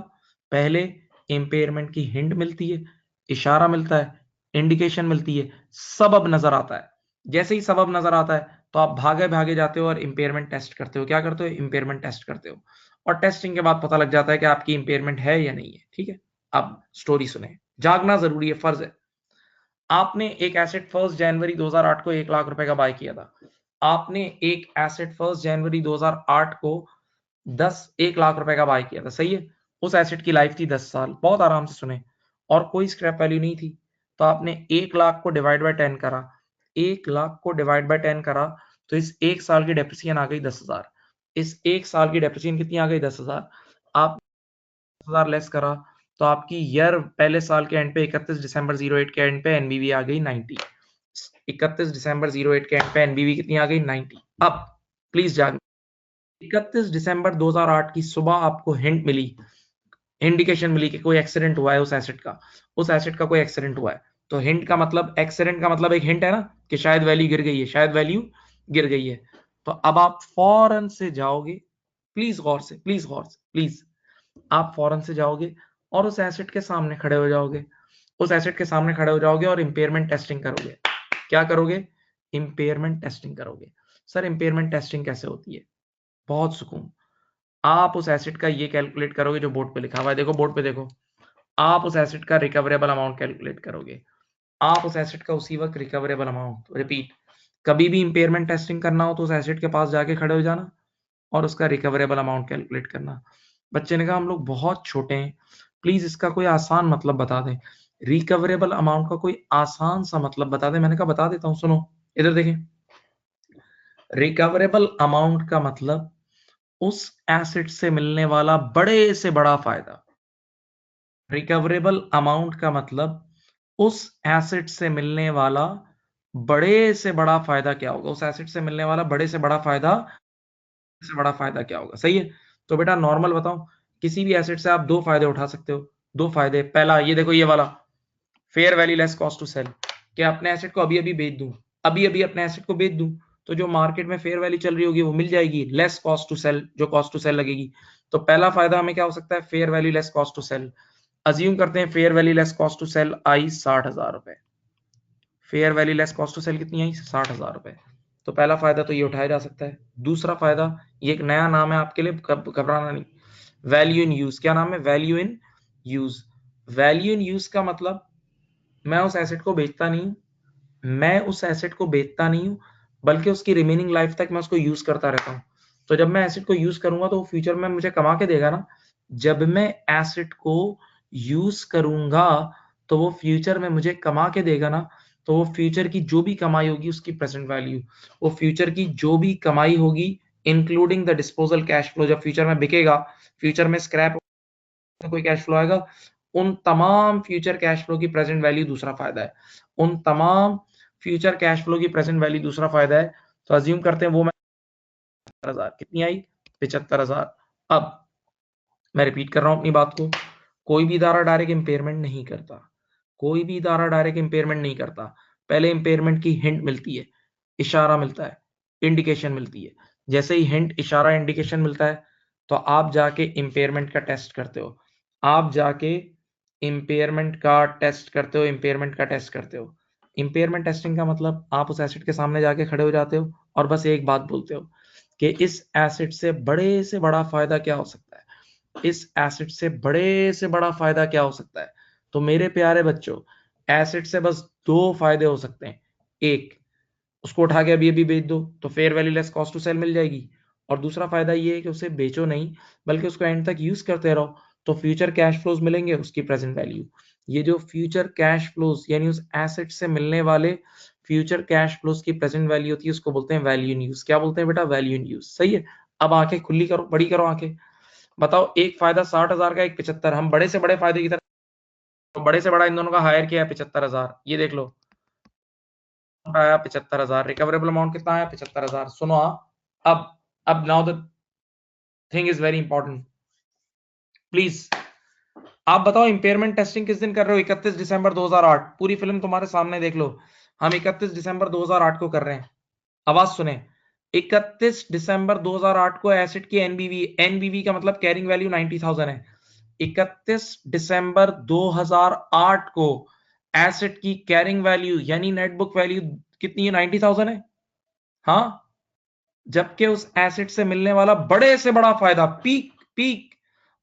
पहले इंपेयरमेंट की हिंट मिलती है, इशारा मिलता है, इंडिकेशन मिलती है, सबब नजर आता है। जैसे ही सबब नजर आता है तो आप भागे भागे जाते हो और इंपेयरमेंट टेस्ट करते हो। क्या करते हो? इंपेयरमेंट टेस्ट करते हो। और टेस्टिंग के बाद पता लग जाता है कि आपकी इंपेयरमेंट है या नहीं है। ठीक है? अब स्टोरी सुने। जागना जरूरी है, फर्ज है। आपने एक एसेट 1 जनवरी 2008 को 1 लाख रुपए का बाय किया था। आपने एक एसेट 1 जनवरी 2008 को 1 लाख रुपए का बाय किया था। सही है? उस एसेट की लाइफ थी 10 साल। बहुत आराम से सुने। और कोई स्क्रैप वैल्यू नहीं थी। तो आपने 1 लाख को डिवाइड बाय 10 करा, 1 लाख को डिवाइड बाय 10 करा, तो इस 1 साल की डेप्रिसिएशन आ गई 10,000। इस 1 साल की डेप्रिसिएशन कितनी आ गई? 10,000। आप 10,000 लेस करा तो आपकी ईयर पहले साल के एंड पे 31 दिसंबर 08 के एंड पे एनबीवी आ गई 90। 31 दिसंबर 08 के एंड पे एनबीवी कितनी आ गई? 90। अब प्लीज जान, 31 दिसंबर 2008 की सुबह आपको हिंट मिली, इंडिकेशन मिली कि कोई एक्सीडेंट हुआ है उस एसेट का, उस एसेट का कोई एक्सीडेंट हुआ है। तो हिंट का मतलब, एक्सीडेंट का मतलब एक हिंट है ना कि शायद वैल्यू गिर गई है, शायद वैल्यू गिर गई है। तो अब आप फौरन से जाओगे, प्लीज गौर से, प्लीज गौर से, प्लीज, आप फौरन से जाओगे और उस एसेट के सामने खड़े हो जाओगे, उस एसेट के सामने खड़े हो जाओगे और इंपेयरमेंट टेस्टिंग करोगे। क्या करोगे? इंपेयरमेंट टेस्टिंग करोगे। सर इंपेयरमेंट टेस्टिंग कैसे होती है? बहुत सुकून। आप उस एसेट का ये कैलकुलेट करोगे जो बोर्ड पे लिखा हुआ है, देखो बोर्ड पे देखो। आप उस एसेट का रिकवरेबल अमाउंट कैलकुलेट करोगे। आप उस एसेट का उसी वक्त रिकवरेबल अमाउंट, रिपीट, कभी भी इंपेयरमेंट टेस्टिंग करना हो तो उस एसेट के पास जाके खड़े हो जाना और उसका रिकवरेबल अमाउंट कैलकुलेट करना। बच्चे ने कहा हम लोग बहुत छोटे हैं, प्लीज इसका कोई आसान मतलब बता दें, रिकवरेबल अमाउंट का कोई आसान सा मतलब बता दें। मैंने कहा बता देता हूं, सुनो इधर देखें। रिकवरेबल अमाउंट का मतलब उस एसेट से मिलने वाला बड़े से बड़ा फायदा। रिकवरेबल अमाउंट का मतलब उस एसेट से मिलने वाला बड़े से बड़ा फायदा क्या होगा, उस एसेट से मिलने वाला बड़े से बड़ा फायदा, से बड़ा फायदा क्या होगा। सही है? तो बेटा नॉर्मल बताओ, किसी भी एसेट से आप दो फायदे उठा सकते हो। दो फायदे, पहला ये देखो, ये वाला fair value less cost to sell, कि अपने एसेट को अभी अभी बेच दूं, अभी अभी अपने एसेट को बेच दूं, तो जो मार्केट में फेयर वैल्यू चल रही होगी वो मिल जाएगी, लेस कॉस्ट टू सेल, जो कॉस्ट टू सेल लगेगी। तो पहला फायदा हमें क्या हो सकता है? Fair value less cost to sell. Assume करते हैं fair value less cost to sell आई 60,000 रुपए। Fair value less cost to sell कितनी आई? 60,000 रुपए। तो पहला फायदा तो ये उठाया जा सकता है। दूसरा फायदा, ये एक नया नाम है आपके लिए, घबराना नहीं, वैल्यू इन यूज। क्या नाम है? Value in use. Value in use का मतलब मैं उस एसेट को बेचता नहीं हूं, मैं उस एसेट को बेचता नहीं हूं, बल्कि उसकी रिमेनिंग लाइफ तक मैं उसको यूज करता रहता हूँ। तो जब मैं एसिड को यूज करूंगा तो वो फ्यूचर में मुझे कमा के देगा ना। जब मैं एसिड को यूज करूंगा तो वो फ्यूचर में मुझे कमा के देगा ना। तो वो फ्यूचर की जो भी कमाई होगी उसकी प्रेजेंट वैल्यू, वो फ्यूचर की जो भी कमाई होगी including the disposal cash flow, जब फ्यूचर में बिकेगा, फ्यूचर में स्क्रैप कोई कैश फ्लो आएगा, उन तमाम फ्यूचर कैश फ्लो की प्रेजेंट वैल्यू दूसरा फायदा है। उन तमाम फ्यूचर कैश फ्लो की प्रेजेंट वैल्यू दूसरा फायदा है। तो अज्यूम करते हैं वो मैं 75,000 कितनी आई, 75,000। अब मैं रिपीट कर रहा हूं अपनी बात को, कोई भी इदारा डायरेक्ट इंपेयरमेंट नहीं करता, कोई भी इदारा डायरेक्ट इंपेयरमेंट नहीं करता। पहले इंपेयरमेंट की हिंट मिलती है, इशारा मिलता है, इंडिकेशन मिलती है। जैसे ही हिंट, इशारा, इंडिकेशन मिलता है तो आप जाके इंपेयरमेंट का टेस्ट करते हो, आप जाके इंपेयरमेंट का टेस्ट करते हो, इंपेयरमेंट का टेस्ट करते हो। इंपेयरमेंट टेस्टिंग का मतलब आप उस एसेट के सामने जाके खड़े हो जाते हो और बस एक बात बोलते हो कि इस एसेट से बड़े से बड़ा फायदा क्या हो सकता है, इस एसिड से बड़े से बड़ा फायदा क्या हो सकता है। तो मेरे प्यारे बच्चों, एसिड से बस दो फायदे हो सकते हैं। एक, उसको उठा के अभी अभी बेच दो तो fair value less cost to sell मिल जाएगी। और दूसरा फायदा ये है कि उसे बेचो नहीं बल्कि उसको एंड तक यूज करते रहो तो फ्यूचर कैश फ्लोज मिलेंगे उसकी प्रेजेंट वैल्यू। ये जो फ्यूचर कैश फ्लोज यानी उस एसेट से मिलने वाले फ्यूचर कैश फ्लोज की प्रेजेंट वैल्यू होती है, उसको बोलते हैं वैल्यू इन यूज। क्या बोलते हैं बेटा, वैल्यू इन यूज। सही है। अब आंखें खुली करो, बड़ी करो आंखें। बताओ, एक फायदा 60,000 का, एक 75। हम बड़े से बड़े फायदे की तरफ, तो बड़े से बड़ा इन दोनों का हायर किया है 75,000। ये देख लो आया 75,000, रिकवरेबल अमाउंट कितना आया 75,000। सुनो हाँ, अब now the thing is very important. Please आप बताओ, इंपेयरमेंट टेस्टिंग किस दिन कर रहे हो? 31 दिसंबर 2008। पूरी फिल्म तुम्हारे सामने देख लो। हम 31 दिसंबर 2008 को कर रहे हैं। आवाज सुने, 31 दिसंबर 2008 को एसेट की एनबीवी, एनबीवी का मतलब कैरिंग वैल्यू 90,000 है। 31 दिसंबर 2008 को एसेट की कैरिंग वैल्यू यानी नेट बुक वैल्यू कितनी है, 90,000 है। हाँ, जबकि उस एसेट से मिलने वाला बड़े से बड़ा फायदा, पीक पीक,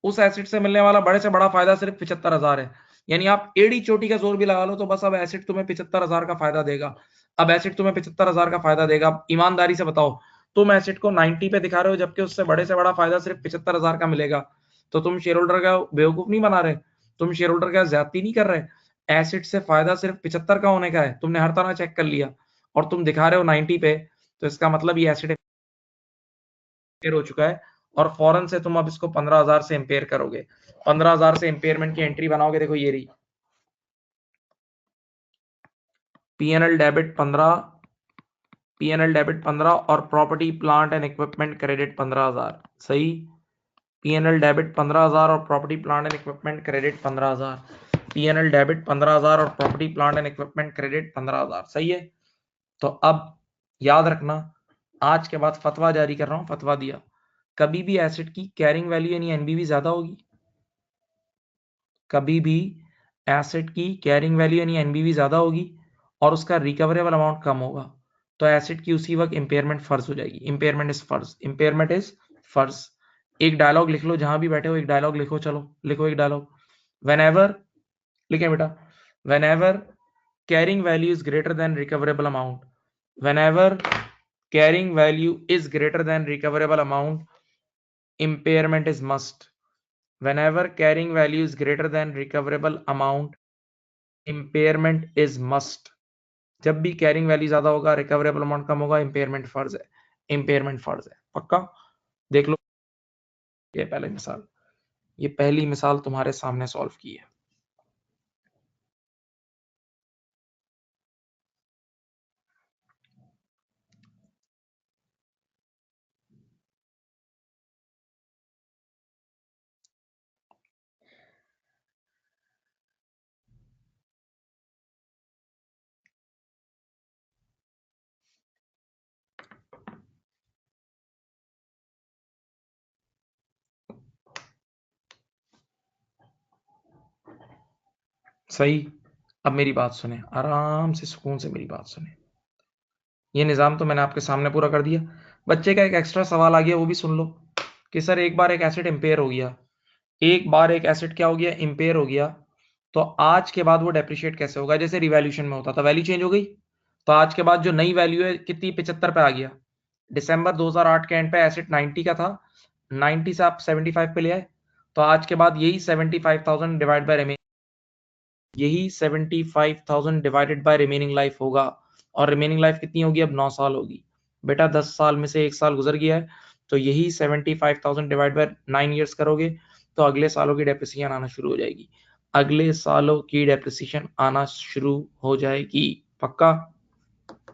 उस एसेट से मिलने वाला बड़े से बड़ा फायदा सिर्फ 75,000 है। यानी आप एड़ी चोटी का जोर भी लगा लो तो बस अब एसेट तुम्हें 75,000 का फायदा देगा। अब एसेट तुम्हें 75,000 का फायदा देगा। ईमानदारी से बताओ, तुम एसेट को 90 पे दिखा रहे हो जबकि उससे बड़े से बड़ा फायदा सिर्फ 75,000 का मिलेगा, तो तुम शेयर होल्डर का बेवकूफ नहीं बना रहे, तुम शेयर होल्डर का ज्यादती नहीं कर रहे। एसेट से फायदा सिर्फ 75 का होने का है, तुमने हर तरह चेक कर लिया और तुम दिखा रहे हो 90 पे, तो इसका मतलब ये एसेट हो चुका है और फौरन से तुम अब इसको 15,000 से इंपेयर करोगे। 15,000 से इंपेयरमेंट की एंट्री बनाओगे। देखो ये रही, पीएनएल डेबिट 15, पीएनएल डेबिट 15 और property plant and equipment credit 15,000। सही, पीएनएल डेबिट 15,000 और property plant and equipment credit 15,000। PNL debit 15,000 और property plant and equipment credit 15,000। सही है। तो अब याद रखना, आज के बाद फतवा जारी कर रहा हूं, फतवा दिया, कभी भी एसेट की कैरिंग वैल्यू यानी एनबीवी ज्यादा होगी, कभी भी एसेट की कैरिंग वैल्यू यानी एनबीवी ज्यादा होगी और उसका रिकवरेबल अमाउंट कम होगा तो एसेट की उसी वक्त इंपेयरमेंट फर्ज हो जाएगी। इंपेयरमेंट इज फर्ज, इंपेयरमेंट इज फर्ज। एक डायलॉग लिख लो, जहां भी बैठे हो एक डायलॉग लिखो, चलो लिखो एक डायलॉग। व्हेनेवर, लिखे बेटा, whenever carrying value is greater then recoverable amount, whenever carrying value is greater then recoverable amount, impairment is must. Whenever carrying value is greater than recoverable amount, impairment is must. जब भी carrying value ज्यादा होगा, recoverable amount कम होगा, impairment फर्ज है, impairment फर्ज है। पक्का? देख लो ये पहली मिसाल, ये पहली मिसाल तुम्हारे सामने सॉल्व की है। सही। अब मेरी बात सुने, आराम से सुकून से मेरी बात सुने। ये निजाम तो मैंने आपके सामने पूरा कर दिया। बच्चे का एक एक्स्ट्रा सवाल आ गया, वो भी सुन लो कि सर एक बार एक एसेट इंपेयर हो गया, एक बार एक एसेट क्या हो गया, इंपेयर हो गया, तो आज के बाद वो डेप्रिशिएट कैसे होगा? जैसे रिवैल्यूएशन में होता था, वैल्यू चेंज हो गई तो आज के बाद जो नई वैल्यू है कितनी, 75 पे आ गया। दिसंबर 2008 के एंड पे एसेट 90 का था, 90 से आप 75 पे ले आए, तो आज के बाद यही 75,000 डिवाइड बाय रिमेनिंग, यही 75,000 डिवाइडेड बाय रिमेनिंग लाइफ होगा। और रिमेनिंग लाइफ कितनी होगी, अब 9 साल होगी। बेटा 10 साल में से 1 साल गुजर गया है, तो यही 75,000 डिवाइड बाय 9 ईयर्स करोगे तो अगले सालों की डेप्रिसिएशन आना शुरू हो जाएगी। अगले सालों की डेप्रिसिएशन आना शुरू हो जाएगी, पक्का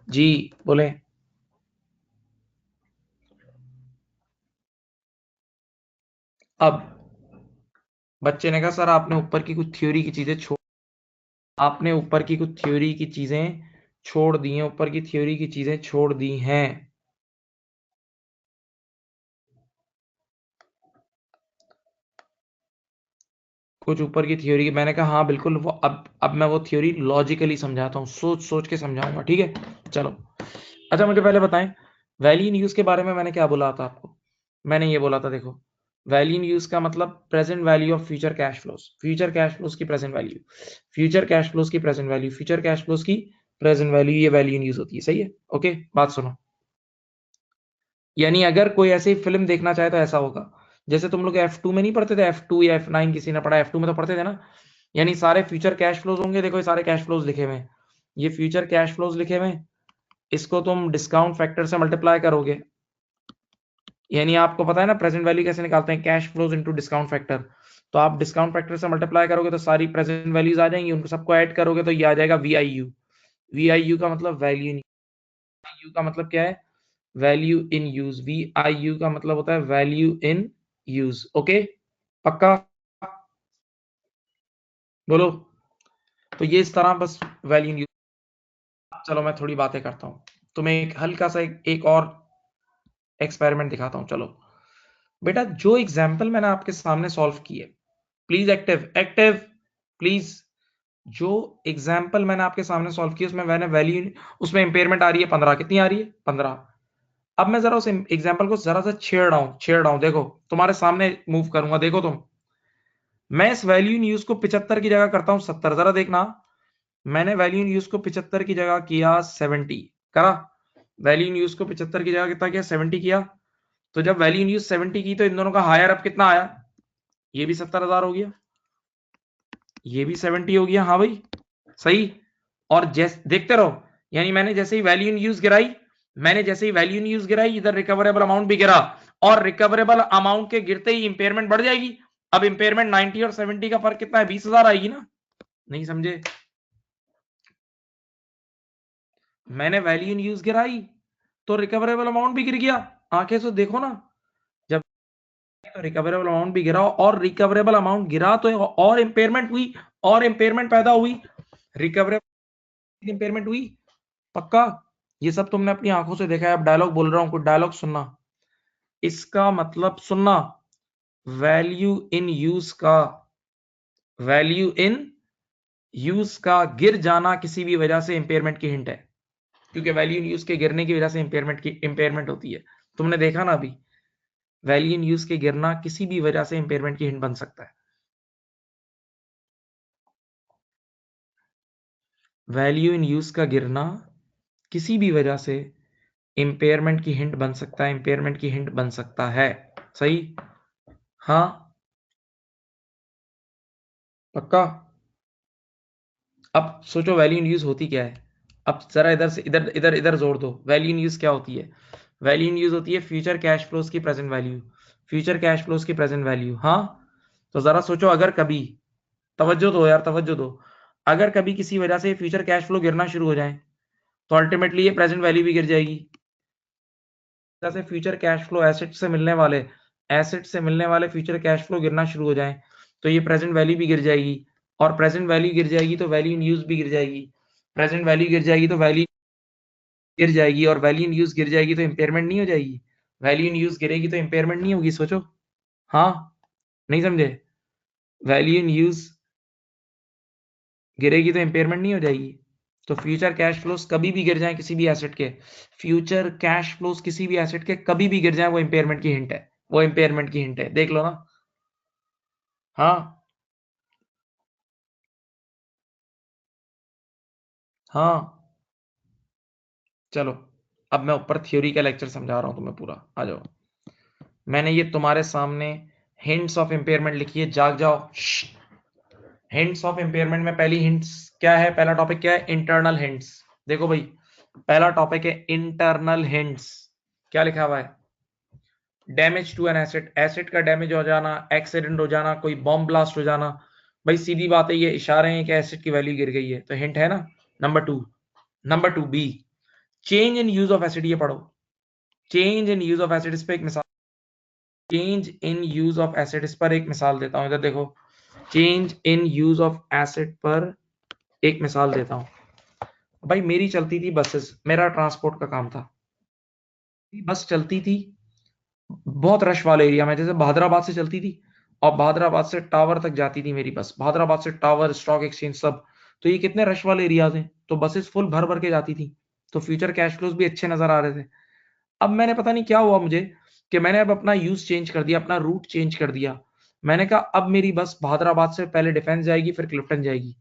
जी? बोले। अब बच्चे ने कहा सर आपने ऊपर की कुछ थ्योरी की चीजें छोड़, आपने ऊपर की कुछ थ्योरी की चीजें छोड़ दी हैं, ऊपर की थ्योरी की चीजें छोड़ दी हैं। कुछ ऊपर की थ्योरी, मैंने कहा हाँ बिल्कुल, वो अब मैं वो थ्योरी लॉजिकली समझाता हूँ, सोच सोच के समझाऊंगा, ठीक है? चलो, अच्छा मुझे पहले बताएं, वैल्यू इन यूज के बारे में मैंने क्या बोला था आपको? मैंने ये बोला था, देखो, वैल्यू इन यूज का मतलब present value of future cash flows, future cash flows की present value, future cash flows की present value, future cash flows की प्रेजेंट वैल्यू, ये वैल्यू इन यूज होती है, सही है? ओके, बात सुनो। यानी अगर कोई ऐसी फिल्म देखना चाहे तो ऐसा होगा, जैसे तुम लोग F2 में नहीं पढ़ते थे, F2 या F9 किसी ने पढ़ा, F2 में तो पढ़ते थे ना। यानी सारे फ्यूचर कैश फ्लोज होंगे, देखो ये सारे कैश फ्लोज लिखे हुए हैं, ये फ्यूचर कैश फ्लोज लिखे हुए हैं, इसको तुम डिस्काउंट फैक्टर से मल्टीप्लाई करोगे। यानी आपको पता है ना प्रेजेंट वैल्यू कैसे निकालते हैं, cash flows into discount factor. तो आप डिस्काउंट फैक्टर से मल्टीप्लाई करोगे तो सारी प्रेजेंट वैल्यूज आ जाएंगी, उनको सबको ऐड करोगे तो ये आ जाएगा VIU। VIU का मतलब वैल्यू, यू का मतलब क्या है, वैल्यू इन यूज। VIU का मतलब होता है वैल्यू इन यूज। ओके, पक्का? बोलो। तो ये इस तरह बस वैल्यू इन यूज। चलो मैं थोड़ी बातें करता हूँ, तुम्हें एक हल्का सा एक और एक्सपेरिमेंट दिखाता हूँ। चलो बेटा, जो एग्जाम्पल मैंने आपके सामने सॉल्व किए, प्लीज एक्टिव एक्टिव प्लीज, जो एग्जाम्पल मैंने आपके सामने सॉल्व किया उसमें मैंने वैल्यू, उसमें इंपेयरमेंट आ रही है 15, कितनी आ रही है, 15। अब मैं जरा उस एग्जाम्पल को जरा सा छेड़ रहा हूं, देखो तुम्हारे सामने मूव करूंगा, देखो तुम। मैं इस वैल्यू इन यूज को 75 की जगह करता हूं 70, जरा देखना। मैंने वैल्यू इन यूज को 75 की जगह किया 70, करा। वैल्यू इन यूज को 75 की जगह कितना किया, 70 किया। तो जब वैल्यू इन यूज 70 की तो इन दोनों का हायर अब कितना आया, ये भी 70,000 हो गया, ये भी 70 हो गया, हाँ भाई सही। और जैसे देखते रहो, यानी मैंने जैसे ही वैल्यू इन यूज गिराई, मैंने जैसे ही वैल्यू इन यूज गिराई, इधर रिकवरेबल अमाउंट भी गिरा, और रिकवरेबल अमाउंट के गिरते ही इंपेयरमेंट बढ़ जाएगी। अब इंपेयरमेंट 90 और 70 का फर्क कितना है, 20,000 आएगी ना? नहीं समझे? मैंने वैल्यू इन यूज गिराई तो रिकवरेबल अमाउंट भी गिर गया, आंखें से देखो ना। जब तो रिकवरेबल अमाउंट भी गिरा, और रिकवरेबल अमाउंट गिरा तो और इंपेयरमेंट हुई, और इंपेयरमेंट पैदा हुई, रिकवरेबल इंपेयरमेंट हुई, पक्का? ये सब तुमने अपनी आंखों से देखा है, अब डायलॉग बोल रहा हूं, कुछ डायलॉग सुनना। इसका मतलब सुनना, वैल्यू इन यूज का, वैल्यू इन यूज का गिर जाना किसी भी वजह से इंपेयरमेंट की हिंट है, क्योंकि वैल्यू इन यूज के गिरने की वजह से इंपेयरमेंट होती है। तुमने देखा ना अभी, वैल्यू इन यूज के गिरना किसी भी वजह से इंपेयरमेंट की हिंट बन सकता है। वैल्यू इन यूज का गिरना किसी भी वजह से इंपेयरमेंट की हिंट बन सकता है, इंपेयरमेंट की हिंट बन सकता है, सही? हाँ, पक्का? अब सोचो वैल्यू इन यूज होती क्या है। अब जरा इधर से इधर इधर इधर जोड़ दो, वैल्यू इन यूज क्या होती है? वैल्यू इन यूज होती है फ्यूचर कैश फ्लोज की present value, future cash flows की प्रेजेंट वैल्यू। हाँ, तो जरा सोचो, अगर कभी, तवज्जो दो यार, तवज्जो दो, अगर कभी किसी वजह से फ्यूचर कैश फ्लो गिरना शुरू हो जाए तो अल्टीमेटली ये प्रेजेंट वैल्यू भी गिर जाएगी। जैसे फ्यूचर कैश फ्लो एसेट से मिलने वाले फ्यूचर कैश फ्लो गिरना शुरू हो जाए तो ये प्रेजेंट वैल्यू भी गिर जाएगी, और प्रेजेंट वैल्यू गिर जाएगी तो वैल्यू इन यूज भी गिर जाएगी, प्रेजेंट वैल्यू गिर जाएगी तो वैल्यू गिर जाएगी, और वैल्यू इन यूज गिर जाएगी तो इंपेयरमेंट नहीं हो जाएगी, वैल्यू इन यूज गिरेगी तो इंपेयरमेंट नहीं होगी, सोचो। हाँ, नहीं समझे? वैल्यू इन यूज गिरेगी तो इंपेयरमेंट नहीं हो जाएगी। तो फ्यूचर कैश फ्लोज कभी भी गिर जाए किसी भी एसेट के, फ्यूचर कैश फ्लोज किसी भी एसेट के कभी भी गिर जाए, वो इंपेयरमेंट की हिंट है, वो इंपेयरमेंट की हिंट है, देख लो ना। हाँ, हाँ, चलो अब मैं ऊपर थ्योरी का लेक्चर समझा रहा हूं तुम्हें पूरा, आ जाओ। मैंने ये तुम्हारे सामने हिंट्स ऑफ इंपेयरमेंट लिखी है, जाग जाओ। हिंट्स ऑफ इंपेयरमेंट में पहली हिंट्स क्या है, पहला टॉपिक क्या है, इंटरनल हिंट्स। देखो भाई पहला टॉपिक है इंटरनल हिंट्स। क्या लिखा हुआ है, damage to an asset, asset का डैमेज हो जाना, एक्सीडेंट हो जाना, कोई बॉम्ब ब्लास्ट हो जाना। भाई सीधी बात है, ये इशारे हैं कि एसेट की वैल्यू गिर गई है, तो हिंट है ना। Number two B, change in use of asset. ये पढ़ो, change in use of asset. इस पर एक मिसाल, change in use of asset, इस पर एक मिसाल देता हूं, इधर देखो। Change in use of asset पर एक मिसाल देता हूं। भाई मेरी चलती थी बसेस, मेरा ट्रांसपोर्ट का काम था, बस चलती थी बहुत रश वाले एरिया में, जैसे बहादुराबाद से चलती थी और बहादुराबाद से टावर तक जाती थी मेरी बस, बहादुराबाद से टावर, स्टॉक एक्सचेंज सब। तो ये कितने रश वाले एरियाज हैं, तो बसेस फुल भर भर के जाती थी, तो फ्यूचर कैश फ्लोज भी अच्छे नजर आ रहे थे। अब मैंने पता नहीं क्या हुआ मुझे कि मैंने अब अपना यूज चेंज कर दिया, अपना रूट चेंज कर दिया। मैंने कहा अब मेरी बस बहादुराबाद से पहले डिफेंस जाएगी फिर क्लिफ्टन जाएगी।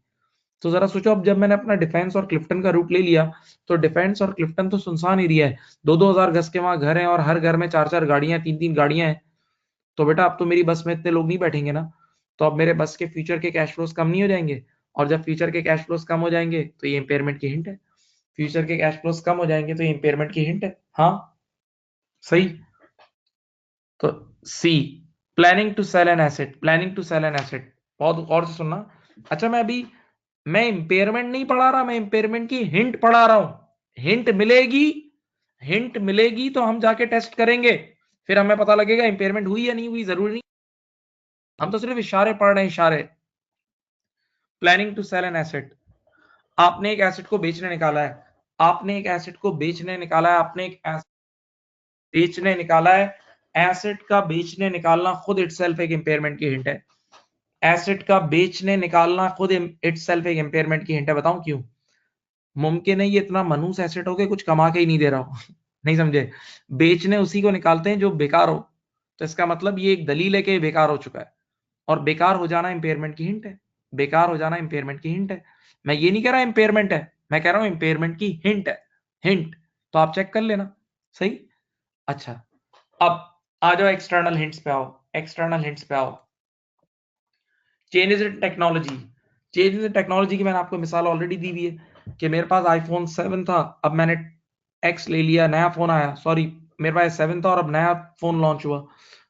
तो जरा सोचो, अब जब मैंने अपना डिफेंस और क्लिफ्टन का रूट ले लिया, तो डिफेंस और क्लिफ्टन तो सुनसान एरिया है, 2-2 हजार गज के वहां घर हैं और हर घर में 4-4 गाड़ियां, 3-3 गाड़ियां हैं। तो बेटा अब तो मेरी बस में इतने लोग नहीं बैठेंगे ना, तो अब मेरे बस के फ्यूचर के कैश फ्लोज कम नहीं हो जाएंगे। और जब फ्यूचर के कैश फ्लोज कम हो जाएंगे तो ये इंपेयरमेंट की हिंट है। फ्यूचर के कैश फ्लोज कम हो जाएंगे तो ये इंपेयरमेंट की हिंट है। हाँ सही। तो C, planning to sell an asset, planning to sell an asset, बहुत गौर से सुनना। अच्छा मैं इंपेयरमेंट नहीं पढ़ा रहा, मैं इंपेयरमेंट की हिंट पढ़ा रहा हूं। हिंट मिलेगी, हिंट मिलेगी तो हम जाके टेस्ट करेंगे, फिर हमें पता लगेगा इंपेयरमेंट हुई या नहीं हुई, जरूरी नहीं। हम तो सिर्फ इशारे पढ़ रहे हैं, इशारे। Planning to sell an asset, आपने एक एसेट को बेचने निकाला है, आपने एक एसेट को बेचने निकाला है, आपने एक एसेट बेचने निकाला है। एसेट का बेचने निकालना खुद इटसेल्फ एक इंपेयरमेंट की हिंट है। एसेट का बेचने निकालना खुद इटसेल्फ एक इंपेयरमेंट की हिंट है। बताऊं क्यों? मुमकिन है ये इतना मनूस एसेट हो के कुछ कमा के ही नहीं दे रहा हो नहीं समझे? बेचने उसी को निकालते हैं जो बेकार हो, तो इसका मतलब ये एक दलील है कि बेकार हो चुका है। और बेकार हो जाना इंपेयरमेंट की हिंट है, बेकार हो जाना इंपेयरमेंट की हिंट है। मैं ये नहीं कह रहा इंपेयरमेंट है, मैं कह रहा हूं इंपेयरमेंट की हिंट है। हिंट तो आप चेक कर लेना। सही। अच्छा अब आ जाओ एक्सटर्नल हिंट्स पे आओ, एक्सटर्नल हिंट्स पे आओ। Changes in technology, changes in technology की मैंने आपको मिसाल ऑलरेडी दी हुई है कि मेरे पास आईफोन 7 था, अब मैंने एक्स ले लिया, नया फोन आया, सॉरी मेरे पास 7 था और अब नया फोन लॉन्च हुआ।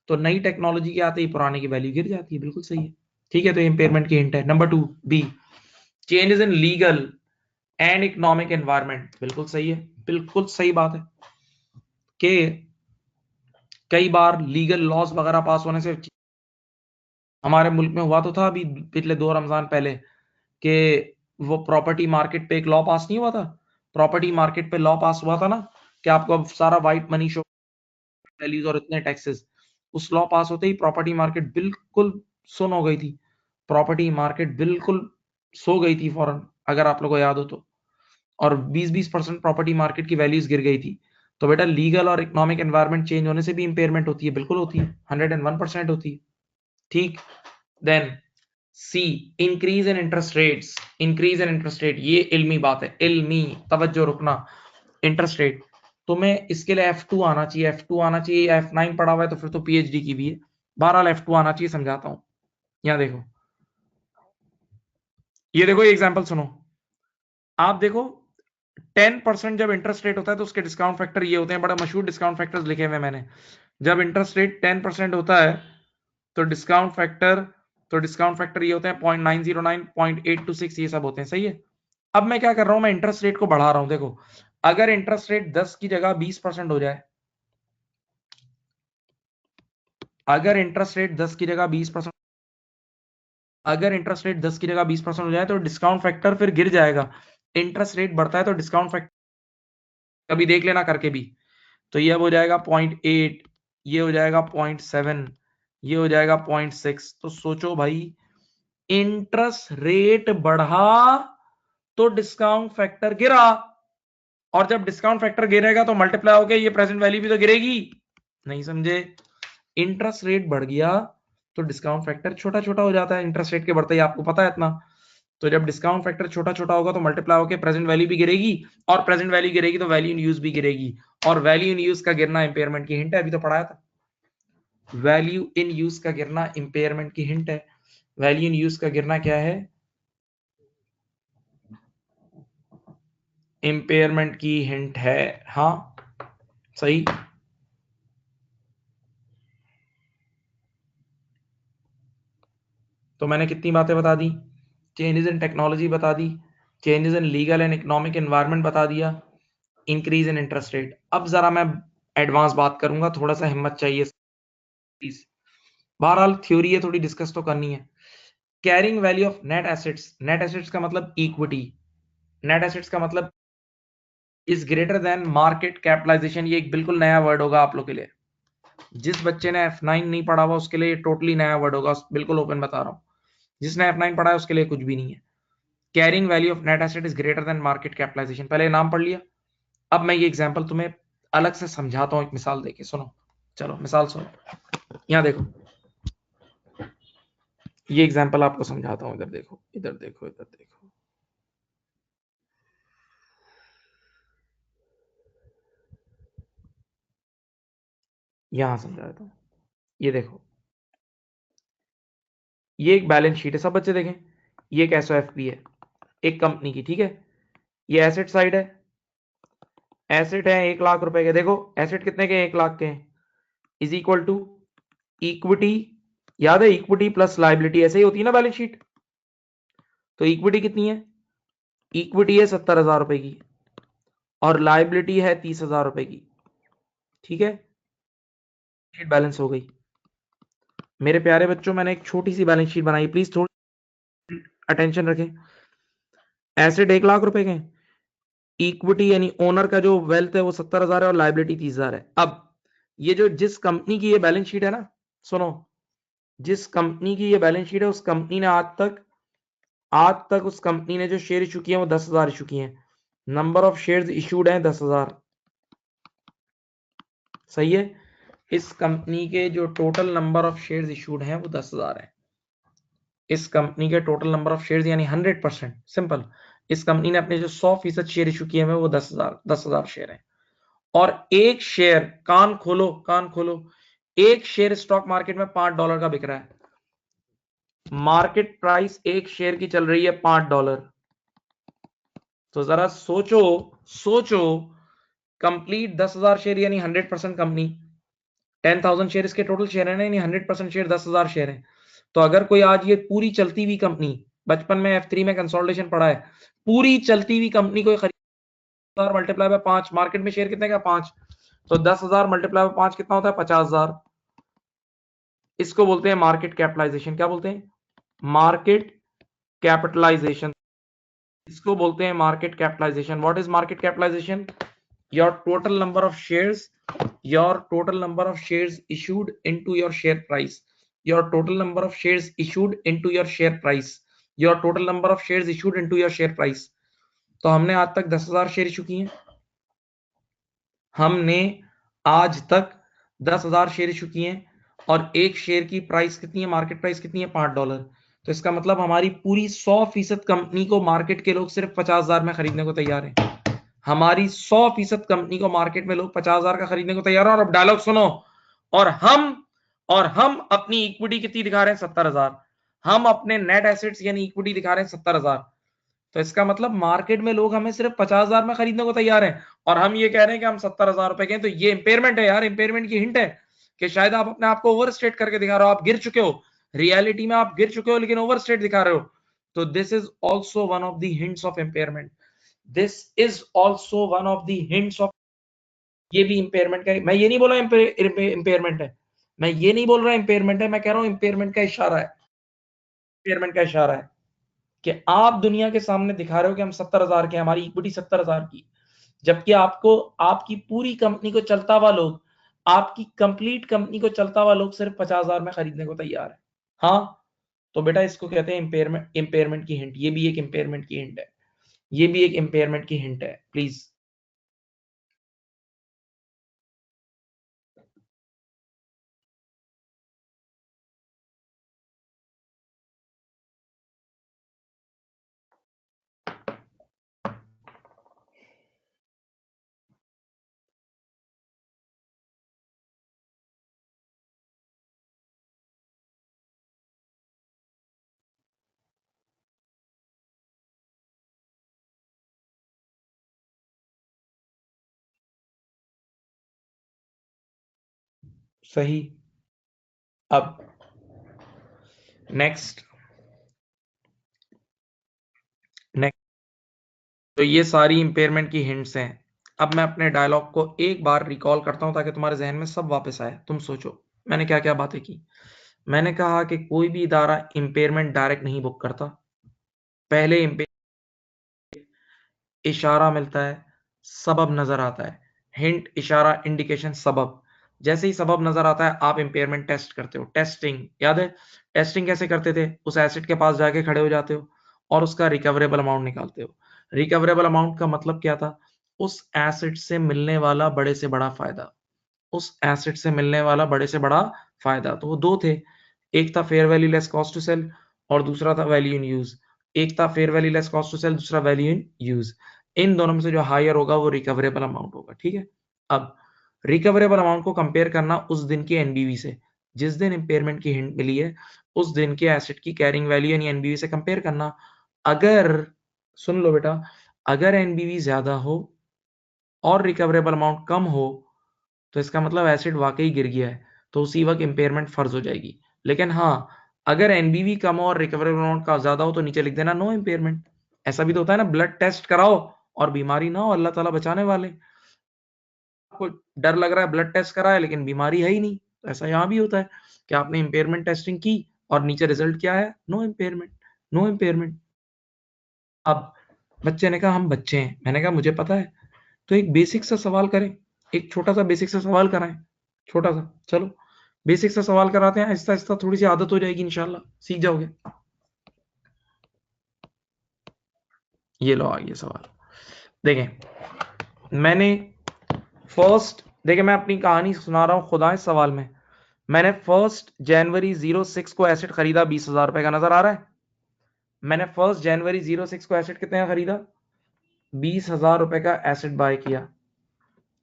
तो नई टेक्नोलॉजी के आते ही पुराने की वैल्यू गिर जाती है, बिल्कुल सही है। ठीक है, तो इंपेयरमेंट की हिंट है। Number 2 B, changes in legal and economic environment, बिल्कुल सही है, बिल्कुल सही बात है कि कई बार लीगल लॉज वगैरह पास होने से, हमारे मुल्क में हुआ तो था अभी पिछले 2 रमजान पहले कि वो प्रॉपर्टी मार्केट पे एक लॉ पास नहीं हुआ था, प्रॉपर्टी मार्केट पे लॉ पास हुआ था ना कि आपको अब सारा व्हाइट मनी शो वैल्यूज और इतने टैक्सेस। उस लॉ पास होते ही प्रॉपर्टी मार्केट बिल्कुल सुन हो गई थी, प्रॉपर्टी मार्केट बिल्कुल सो गई थी फौरन, अगर आप लोगों को याद हो तो। और 20-20% प्रॉपर्टी मार्केट की वैल्यूज गिर गई थी। तो बेटा लीगल और इकोनॉमिक एनवायरनमेंट चेंज होने से भी इंपेयरमेंट होती है, बिल्कुल होती है, 101% होती है। ठीक। Then C, increase in interest rates, increase in interest rate, ये इल्मी बात है, इल्मी, तवज्जो रुकना। इंटरेस्ट रेट, तुम्हें इसके लिए F2 आना चाहिए, F2 आना चाहिए, या F9 पढ़ा हुआ है तो फिर तो PhD की भी है। बहरहाल F2 आना चाहिए, समझाता हूं। यहां देखो, ये देखो, ये एग्जांपल सुनो। आप देखो 10% जब इंटरेस्ट रेट होता है तो उसके डिस्काउंट फैक्टर ये होते हैं, बड़ा मशहूर डिस्काउंट फैक्टर्स लिखे हुए मैंने। जब इंटरेस्ट रेट 10% होता है तो डिस्काउंट फैक्टर, ये होते हैं 0.909, 0.826, ये सब होते हैं। सही है। अब मैं क्या कर रहा हूं, मैं इंटरेस्ट रेट को बढ़ा रहा हूं। देखो अगर इंटरेस्ट रेट 10 की जगह 20% हो जाए, अगर इंटरेस्ट रेट 10 की जगह 20%, अगर इंटरेस्ट रेट 10 की जगह 20% हो जाए तो डिस्काउंट फैक्टर फिर गिर जाएगा। इंटरेस्ट रेट बढ़ता है तो डिस्काउंट फैक्टर, कभी देख लेना करके भी। तो ये अब हो जाएगा 0.8, ये हो जाएगा 0.7, ये हो जाएगा 0.6। तो सोचो भाई, इंटरेस्ट रेट बढ़ा तो डिस्काउंट फैक्टर गिरा, और जब डिस्काउंट फैक्टर गिरेगा तो मल्टीप्लाई होकर ये प्रेजेंट वैल्यू भी तो गिरेगी। नहीं समझे? इंटरेस्ट रेट बढ़ गया तो डिस्काउंट फैक्टर छोटा छोटा हो जाता है, इंटरेस्ट रेट के बढ़ते ही, आपको पता है इतना। तो जब डिस्काउंट फैक्टर छोटा छोटा होगा तो मल्टीप्लाई होकर प्रेजेंट वैल्यू भी गिरेगी, और प्रेजेंट वैल्यू गिरेगी तो वैल्यू इन यूज भी गिरेगी, और वैल्यू इन यूज का गिरना इंपेयरमेंट की हिंट है, अभी तो पढ़ाया था। वैल्यू इन यूज का गिरना इंपेयरमेंट की हिंट है। वैल्यू इन यूज का गिरना क्या है? इंपेयरमेंट की हिंट है। हाँ सही। तो मैंने कितनी बातें बता दी? चेंजेस इन टेक्नोलॉजी बता दी, changes in legal and economic environment बता दिया, इंक्रीज इन इंटरेस्ट रेट। अब जरा मैं एडवांस बात करूंगा, थोड़ा सा हिम्मत चाहिए प्लीज। बहरहाल थ्योरी है, थोड़ी डिस्कस तो करनी है। Carrying value of net assets, net assets का मतलब इक्विटी, नेट एसेट्स का मतलब is greater than market capitalisation. ये एक बिल्कुल नया वर्ड होगा आप लोग के लिए, जिस बच्चे ने F9 नहीं पढ़ा हुआ उसके लिए टोटली नया वर्ड होगा, बिल्कुल ओपन बता रहा हूं। जिसने F9 पढ़ा है उसके लिए कुछ भी नहीं है। Carrying value of net asset is greater than market capitalisation, पहले नाम पढ़ लिया। अब मैं ये एग्जांपल तुम्हें अलग से समझाता हूं, एक मिसाल देके सुनो। चलो मिसाल सुनो, यहां देखो, ये एग्जांपल आपको समझाता हूं। इधर देखो, इधर देखो, इधर देखो। यहां समझाता हूं, ये देखो, ये एक बैलेंस शीट है, सब बच्चे देखें। ये एक एसओएफपी है एक कंपनी की, ठीक है। ये एसेट साइड है, एसेट है 1 लाख रुपए के। देखो एसेट कितने के? 1 लाख के। इज इक्वल टू इक्विटी, याद है इक्विटी प्लस लाइबिलिटी ऐसे ही होती है ना बैलेंस शीट। तो इक्विटी कितनी है? इक्विटी है 70,000 रुपए की, और लाइबिलिटी है 30,000 रुपए की, ठीक है। शीट बैलेंस हो गई। मेरे प्यारे बच्चों, मैंने एक छोटी सी बैलेंस शीट बनाई, प्लीज थोड़ी अटेंशन रखें। एसेट 1 लाख रुपए के, इक्विटी यानी ओनर का जो वेल्थ है वो 70,000 है, और लाइबिलिटी 30,000 है। अब ये जो जिस कंपनी की ये बैलेंस शीट है ना, सुनो, जिस कंपनी की ये बैलेंस शीट है उस कंपनी ने आज तक उस कंपनी ने जो शेयर इशू किए हैं वो 10,000 इशू किए हैं। नंबर ऑफ शेयर्स इशूड हैं 10,000, सही है। इस कंपनी के जो total number of shares issued हैं वो 10,000 है। इस कंपनी के टोटल नंबर ऑफ शेयर्स यानी 100%, सिंपल। इस कंपनी ने अपने जो 100% शेयर इशू किए हैं वो 10,000 शेयर है। और एक शेयर, कान खोलो कान खोलो, एक शेयर स्टॉक मार्केट में $5 का बिक रहा है। मार्केट प्राइस एक शेयर की चल रही है $5। तो जरा सोचो, सोचो, कंप्लीट 10,000 शेयर यानी 100% कंपनी, 10,000 शेयर इसके टोटल शेयर है ना, यानी 100% शेयर 10,000 शेयर है। तो अगर कोई आज ये पूरी चलती हुई कंपनी, बचपन में F3 में कंसोलिडेशन पढ़ा है, पूरी चलती हुई कंपनी को खरीद, मल्टीप्लाई बाय 5, मार्केट में शेयर कितने का? 5। तो 10,000 मल्टीप्लाई बाय 5 कितना होता है? 50,000। इसको बोलते हैं मार्केट कैपिटलाइजेशन। क्या बोलते हैं? Market capitalisation. इसको बोलते हैं market capitalisation. What is market capitalisation? Your total number of shares, your total number of shares issued into your share price, your total number of shares issued into your share price, your total number of shares issued into your share price। तो हमने आज तक 10,000 share issue किए हैं, हमने आज तक 10,000 share issue किए हैं, और एक शेयर की प्राइस कितनी है? मार्केट प्राइस कितनी है? $5। तो इसका मतलब हमारी पूरी 100% कंपनी को मार्केट के लोग सिर्फ 50,000 में खरीदने को तैयार हैं। हमारी 100% कंपनी को मार्केट में लोग 50,000 का खरीदने को तैयार है। और अब डायलॉग सुनो, और हम अपनी इक्विटी कितनी दिखा रहे हैं? 70,000। हम अपने नेट एसेट्स यानी इक्विटी दिखा रहे हैं 70,000। तो इसका मतलब मार्केट में लोग हमें सिर्फ 50,000 में खरीदने को तैयार हैं, और हम ये कह रहे हैं कि हम 70,000 रुपए के हैं। तो ये इंपेयरमेंट है यार, इंपेयरमेंट की हिंट है कि शायद आप अपने आप को ओवर स्टेट करके दिखा रहे हो, आप गिर चुके हो, रियलिटी में आप गिर चुके हो लेकिन ओवर स्टेट दिखा रहे हो। तो this is also one of the hints of impairment. This is also one of the hints of, ये भी इंपेयरमेंट का। मैं ये नहीं बोल रहा इंपेयरमेंट है, मैं ये नहीं बोल रहा इंपेयरमेंट है, मैं कह रहा हूं इंपेयरमेंट का इशारा है। इंपेयरमेंट का इशारा है कि आप दुनिया के सामने दिखा रहे हो कि हम 70,000 के, हमारी इक्विटी 70,000 की, जबकि आपको, आपकी पूरी कंपनी को चलता हुआ लोग, आपकी कंप्लीट कंपनी को चलता हुआ लोग सिर्फ 50,000 में खरीदने को तैयार है। हाँ, तो बेटा इसको कहते हैं इंपेयरमेंट, इंपेयरमेंट की हिंट। ये भी एक इंपेयरमेंट की हिंट है, ये भी एक इंपेयरमेंट की हिंट है प्लीज। सही। अब नेक्स्ट नेक्स्ट, तो ये सारी इंपेयरमेंट की हिंट्स हैं। अब मैं अपने डायलॉग को एक बार रिकॉल करता हूं ताकि तुम्हारे जहन में सब वापस आए। तुम सोचो मैंने क्या क्या बातें की। मैंने कहा कि कोई भी इदारा इंपेयरमेंट डायरेक्ट नहीं बुक करता। पहले इशारा मिलता है, सबब नजर आता है। हिंट, इशारा, इंडिकेशन, सबब। जैसे ही सबब नजर आता है आप इंपेयरमेंट टेस्ट करते हो। टेस्टिंग याद है? टेस्टिंग कैसे करते थे? उस एसिड के पास जाके खड़े हो जाते हो और उसका रिकवरेबल अमाउंट निकालते हो। रिकवरेबल अमाउंट का मतलब क्या था? उस एसिड से मिलने वाला बड़े से बड़ा फायदा। उस एसिड से मिलने वाला बड़े से बड़ा फायदा। तो वो दो थे, एक था fair value less cost to sell और दूसरा था वैल्यू इन यूज। एक था fair value less cost to sell, दूसरा वैल्यू इन यूज। इन दोनों में से जो हायर होगा वो रिकवरेबल अमाउंट होगा। ठीक है। अब रिकवरेबल अमाउंट को कंपेयर करना उस दिन के एनबीवी से, जिस दिन इंपेयरमेंट की हिंट मिली है उस दिन के एसिड की कैरिंग वैल्यू यानी एनबीवी से कंपेयर करना। अगर, सुन लो बेटा, अगर एनबीवी ज्यादा हो और रिकवरेबल अमाउंट कम हो तो इसका मतलब एसिड वाकई गिर गया है, तो उसी वक्त इंपेयरमेंट फर्ज हो जाएगी। लेकिन हाँ, अगर एनबीवी कम हो और रिकवरेबल अमाउंट का ज्यादा हो तो नीचे लिख देना नो इंपेयरमेंट। ऐसा भी तो होता है ना, ब्लड टेस्ट कराओ और बीमारी ना हो, अल्लाह ताला बचाने वाले। आपको डर लग रहा है, ब्लड टेस्ट कराया लेकिन बीमारी है ही नहीं, तो ऐसा यहाँ भी होता है कि आपने इंपेयरमेंट टेस्टिंग की और नीचे रिजल्ट क्या है? No impairment. No impairment. अब बच्चे ने कहा हम बच्चे हैं, मैंने कहा मुझे पता है, तो एक बेसिक सा सवाल करें, एक छोटा सा बेसिक सा सवाल कराएं, छोटा सा। चलो बेसिक सा सवाल कराते हैं, आहिस्ता आहिस्ता थोड़ी सी आदत हो जाएगी, इंशाल्लाह सीख जाओगे। ये लो आ गया सवाल। देखें, मैंने फर्स्ट, देखिए मैं अपनी कहानी सुना रहा हूं खुदा इस सवाल में। मैंने 1 जनवरी 06 को एसेट खरीदा 20,000 रुपए का, नजर आ रहा है? मैंने 1 जनवरी 06 को एसेट कितने का खरीदा? 20,000 रुपए का एसेट बाय किया।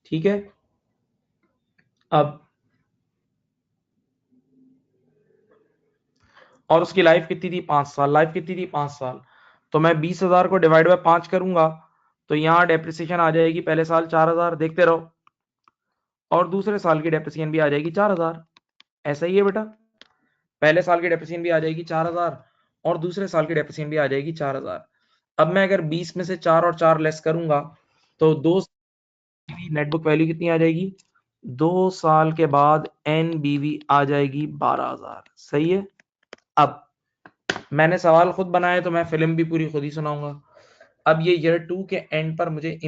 ठीक है। अब और उसकी लाइफ कितनी थी? 5 साल। लाइफ कितनी थी? 5 साल। तो मैं 20,000 को डिवाइड बाय 5 करूंगा तो यहां डेप्रिसिएशन आ जाएगी पहले साल 4,000, देखते रहो, और दूसरे साल की डेप्रिसिएशन भी आ जाएगी 4,000। ऐसा ही है बेटा, पहले साल की डेप्रिसिएशन भी आ जाएगी 4,000 और दूसरे साल की डेप्रिसिएशन भी आ जाएगी 4,000। अब मैं अगर 20 में से 4 और 4 लेस करूंगा तो 2 नेटबुक वैल्यू कितनी आ जाएगी? 2 साल के बाद एनबीवी आ जाएगी 12,000। सही है। अब मैंने सवाल खुद बनाया तो मैं फिल्म भी पूरी खुद ही सुनाऊंगा। अब ये ईयर 2 के एंड पर मुझे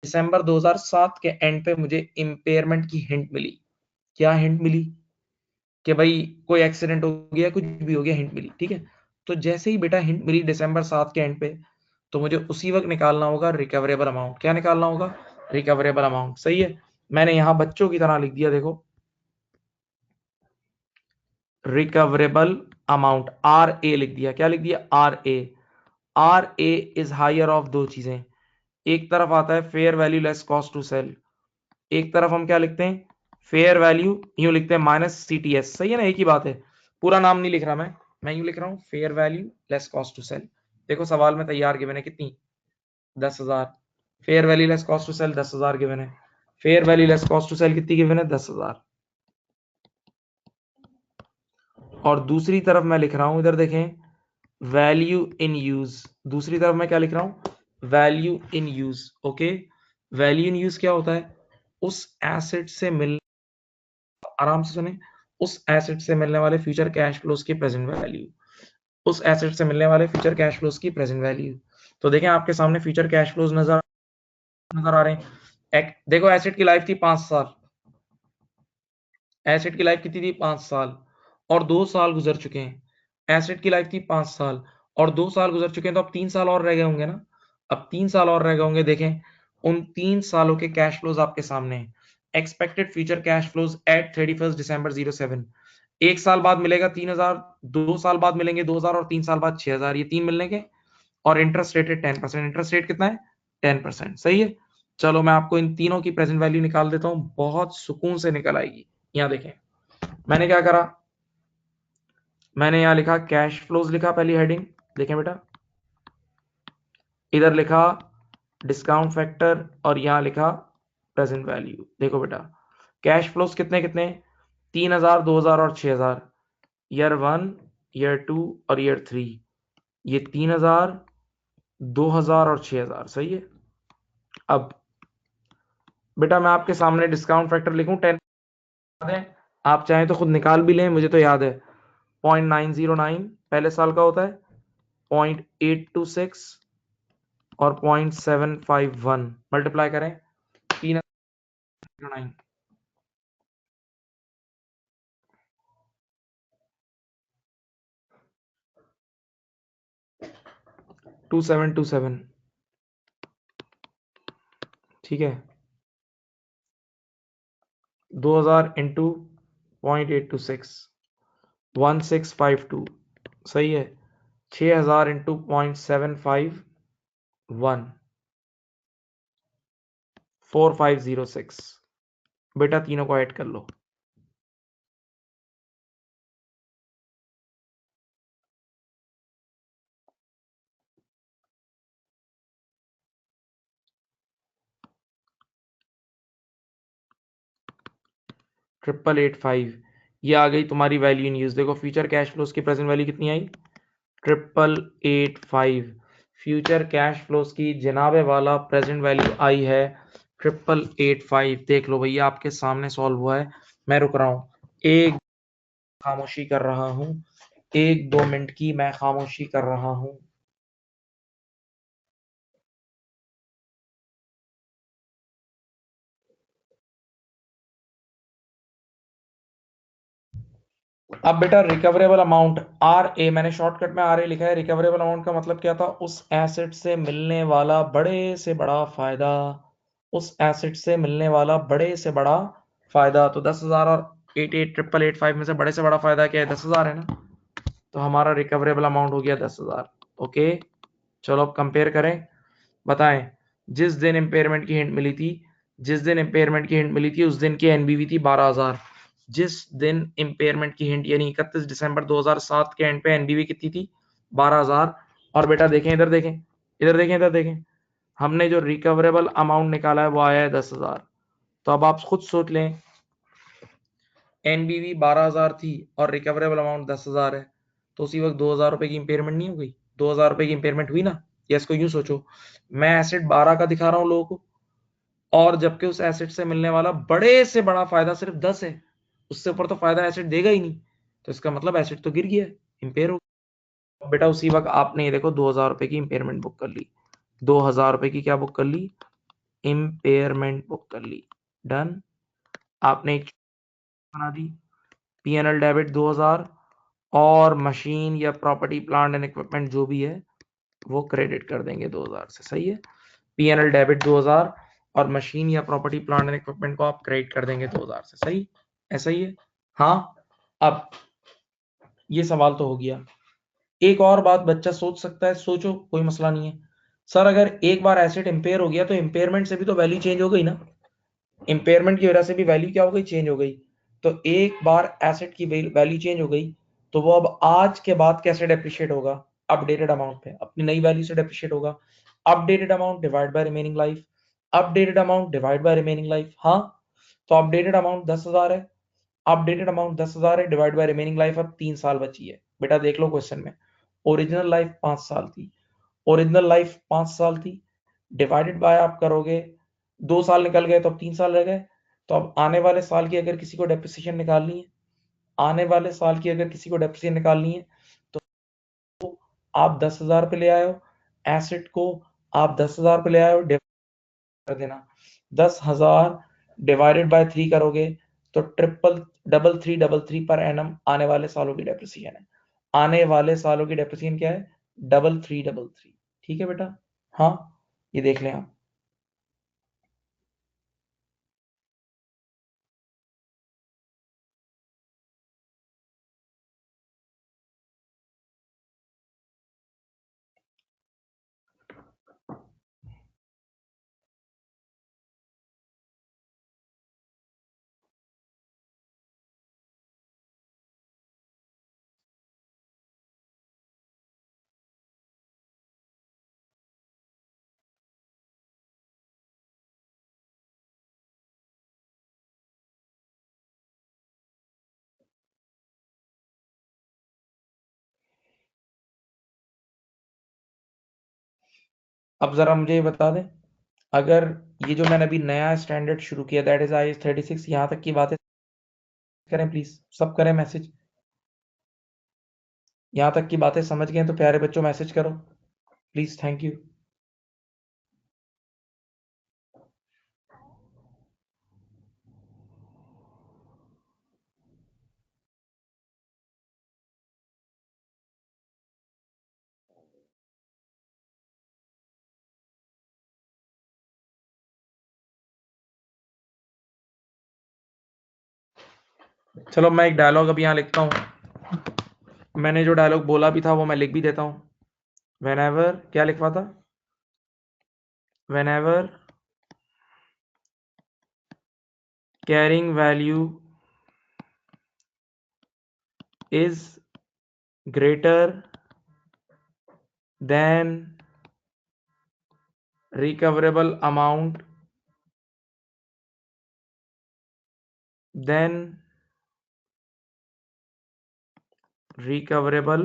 दिसंबर 2007 के एंड पे मुझे इंपेयरमेंट की हिंट मिली। क्या हिंट मिली? कि भाई कोई एक्सीडेंट हो गया, कुछ भी हो गया, हिंट मिली। ठीक है। तो जैसे ही बेटा हिंट मिली दिसंबर 7 के एंड पे, तो मुझे उसी वक्त निकालना होगा रिकवरेबल अमाउंट। क्या निकालना होगा? Recoverable amount. सही है। मैंने यहां बच्चों की तरह लिख दिया, देखो, रिकवरेबल अमाउंट आर ए लिख दिया। क्या लिख दिया? R A. R A is higher of दो चीजें, एक तरफ आता है fair value less cost to sell, एक तरफ हम क्या लिखते हैं? फेयर वैल्यू, यूं लिखते हैं माइनस सीटीएस। सही है ना, एक ही बात है। पूरा नाम नहीं लिख रहा मैं यूं लिख रहा हूं fair value less cost to sell. देखो सवाल में तैयार गिवन है कितनी? 10,000। Fair value less cost to sell 10,000 given है। Fair value less cost to sell कितनी गिवन है? 10,000। और दूसरी तरफ मैं लिख रहा हूं, इधर देखें, वैल्यू इन यूज। दूसरी तरफ मैं क्या लिख रहा हूं? Value in use. Okay. Value in use क्या होता है? उस एसेट से मिल, आराम से सुने, उस एसेट से मिलने वाले फ्यूचर कैश फ्लोज की प्रेजेंट वैल्यू। उस एसेट से मिलने वाले फ्यूचर कैश फ्लोज की प्रेजेंट वैल्यू। तो देखें आपके सामने फ्यूचर कैश फ्लोज नजर आ रहे हैं। देखो एसेट की लाइफ थी 5 साल। एसेट की लाइफ कितनी थी? 5 साल। और 2 साल गुजर चुके हैं। एसेट की लाइफ थी 5 साल और 2 साल गुजर चुके हैं, तो अब 3 साल और रह गए होंगे ना। अब 3 साल और रह गए होंगे। देखें उन 3 सालों के कैश फ्लोज आपके सामने हैं। Expected future cash flows at 31 December 07। एक साल बाद मिलेगा 3,000, 2 साल बाद मिलेंगे 2,000 और 3 साल बाद 6,000, ये 3 मिलने के। और इंटरेस्ट रेट है 10%। इंटरेस्ट रेट कितना है? 10%। सही है। चलो मैं आपको इन तीनों की प्रेजेंट वैल्यू निकाल देता हूं, बहुत सुकून से निकल आएगी। यहां देखें मैंने क्या करा, मैंने यहां लिखा कैश फ्लोज, लिखा पहली हेडिंग। देखें बेटा, इधर लिखा डिस्काउंट फैक्टर और यहां लिखा प्रेजेंट वैल्यू। देखो बेटा, कैश फ्लोस कितने कितने, 3000, 2000 और 6000, ईयर 1, ईयर 2 और ईयर 3, ये 3000, 2000 और 6000, सही है। अब बेटा मैं आपके सामने डिस्काउंट फैक्टर लिखूं 10, याद है, आप चाहें तो खुद निकाल भी लें, मुझे तो याद है 0.909 पहले साल का होता है, 0.826 और 0.751 मल्टीप्लाई करें 309, 2727, ठीक है, 2000 इंटू 0.826, 1652, सही है, 6000 इंटू 0.751, 4506, बेटा तीनों को ऐड कर लो। ट्रिपल एट फाइव, ये आ गई तुम्हारी वैल्यू इन यूज। देखो फ्यूचर कैश फ्लोज की प्रेजेंट वैल्यू कितनी आई, 888, फ्यूचर कैश फ्लोज की जनाबे वाला प्रेजेंट वैल्यू आई है 888। देख लो भैया आपके सामने सॉल्व हुआ है, मैं रुक रहा हूँ, एक खामोशी कर रहा हूँ, 1-2 मिनट की मैं खामोशी कर रहा हूँ। अब बेटा रिकवरेबल अमाउंट आर ए, मैंने शॉर्टकट में आर ए लिखा है। रिकवरेबल अमाउंट का मतलब क्या था, उस एसेट से मिलने वाला बड़े से बड़ा फायदा, उस एसेट से मिलने वाला बड़े से बड़ा फायदा। तो 10,000 और 88,885 में से बड़े से बड़ा फायदा क्या है, 10,000 है ना, तो हमारा रिकवरेबल अमाउंट हो गया 10,000। ओके, चलो अब कंपेयर करें, बताएं जिस दिन इम्पेयरमेंट की हिंट मिली थी, जिस दिन इम्पेयरमेंट की हिंट मिली थी उस दिन की एनबीवी थी 12,000। जिस दिन इम्पेयरमेंट की हिंट यानी 31 दिसंबर 2007 के एंड पे एनबीवी कितनी थी, 12,000। और बेटा देखें इधर, देखें इधर, देखें इधर, देखें हमने जो रिकवरेबल अमाउंट निकाला है वो आया है 10,000। तो अब आप खुद सोच लें, एनबीवी 12,000 थी और रिकवरेबल अमाउंट 10,000 है, तो उसी वक्त 2,000 रुपए की इंपेयरमेंट नहीं हो गई, 2,000 रुपए की इंपेयरमेंट हुई ना। या इसको यूं सोचो, मैं एसेट 12 का दिखा रहा हूं लोगों को, और जबकि उस एसेट से मिलने वाला बड़े से बड़ा फायदा सिर्फ 10 है, उससे ऊपर तो फायदा एसेट देगा ही नहीं, तो इसका मतलब एसेट तो गिर गया, इंपेयर हो गया। बेटा उसी वक्त आपने ये देखो 2,000 रुपए की इंपेयरमेंट बुक कर ली, 2,000 रुपए की क्या बुक कर ली, इंपेयरमेंट बुक कर ली। डन, आपने एक बना दी, पीएनएल डेबिट 2,000 और मशीन या प्रॉपर्टी प्लांट एंड इक्विपमेंट जो भी है वो क्रेडिट कर देंगे 2,000 से, सही है। पीएनएल डेबिट 2,000 और मशीन या प्रॉपर्टी प्लांट एंड इक्विपमेंट को आप क्रेडिट कर देंगे 2,000 से, सही, ऐसा ही है। हाँ, अब ये सवाल तो हो गया। एक और बात बच्चा सोच सकता है, सोचो कोई मसला नहीं है। सर अगर एक बार एसेट इंपेयर हो गया तो इंपेयरमेंट से भी तो वैल्यू चेंज हो गई ना, इंपेयरमेंट की वजह से भी वैल्यू क्या हो गई, चेंज हो गई। तो एक बार एसेट की वैल्यू चेंज हो गई तो वो अब आज के बाद कैसे डेप्रिशिएट होगा, अपडेटेड अमाउंट पे अपनी नई वैल्यू से डेप्रिशिएट होगा। Updated amount divide by remaining life, updated amount divide by remaining life. हाँ, तो अपडेटेड अमाउंट 10,000 है, अपडेटेड अमाउंट 10,000 है, डिवाइड बाय रिमेनिंग लाइफ अब 3 साल बची है। बेटा देख लो क्वेश्चन में, ओरिजिनल लाइफ 5 साल थी, ओरिजिनल लाइफ 5 साल थी, डिवाइडेड बाय आप करोगे, 2 साल निकल गए तो अब 3 साल रह गए। तो अब आने वाले साल की अगर किसी को डेप्रिसिएशन निकालनी है, आने वाले साल की अगर किसी को डेप्रिसिएशन निकालनी है, तो आप 10,000 पे ले आए हो, एसेट को आप 10,000 पे ले आए हो, कर देना 10,000 डिवाइडेड बाय 3 करोगे तो triple double three double three per annum आने वाले सालों की डेप्रिसिएशन है। आने वाले सालों की डेप्रिसिएशन क्या है, डबल थ्री डबल थ्री, ठीक है बेटा। हाँ, ये देख लें आप। अब जरा मुझे ये बता दें, अगर ये जो मैंने अभी नया स्टैंडर्ड शुरू किया दैट इज IS 36, यहाँ तक की बातें करें प्लीज, सब करें मैसेज। यहाँ तक की बातें समझ गए तो प्यारे बच्चों मैसेज करो प्लीज, थैंक यू। चलो मैं एक डायलॉग अभी यहाँ लिखता हूँ, मैंने जो डायलॉग बोला भी था वो मैं लिख भी देता हूँ। Whenever, क्या लिखवा था? Whenever carrying value is greater than recoverable amount, then recoverable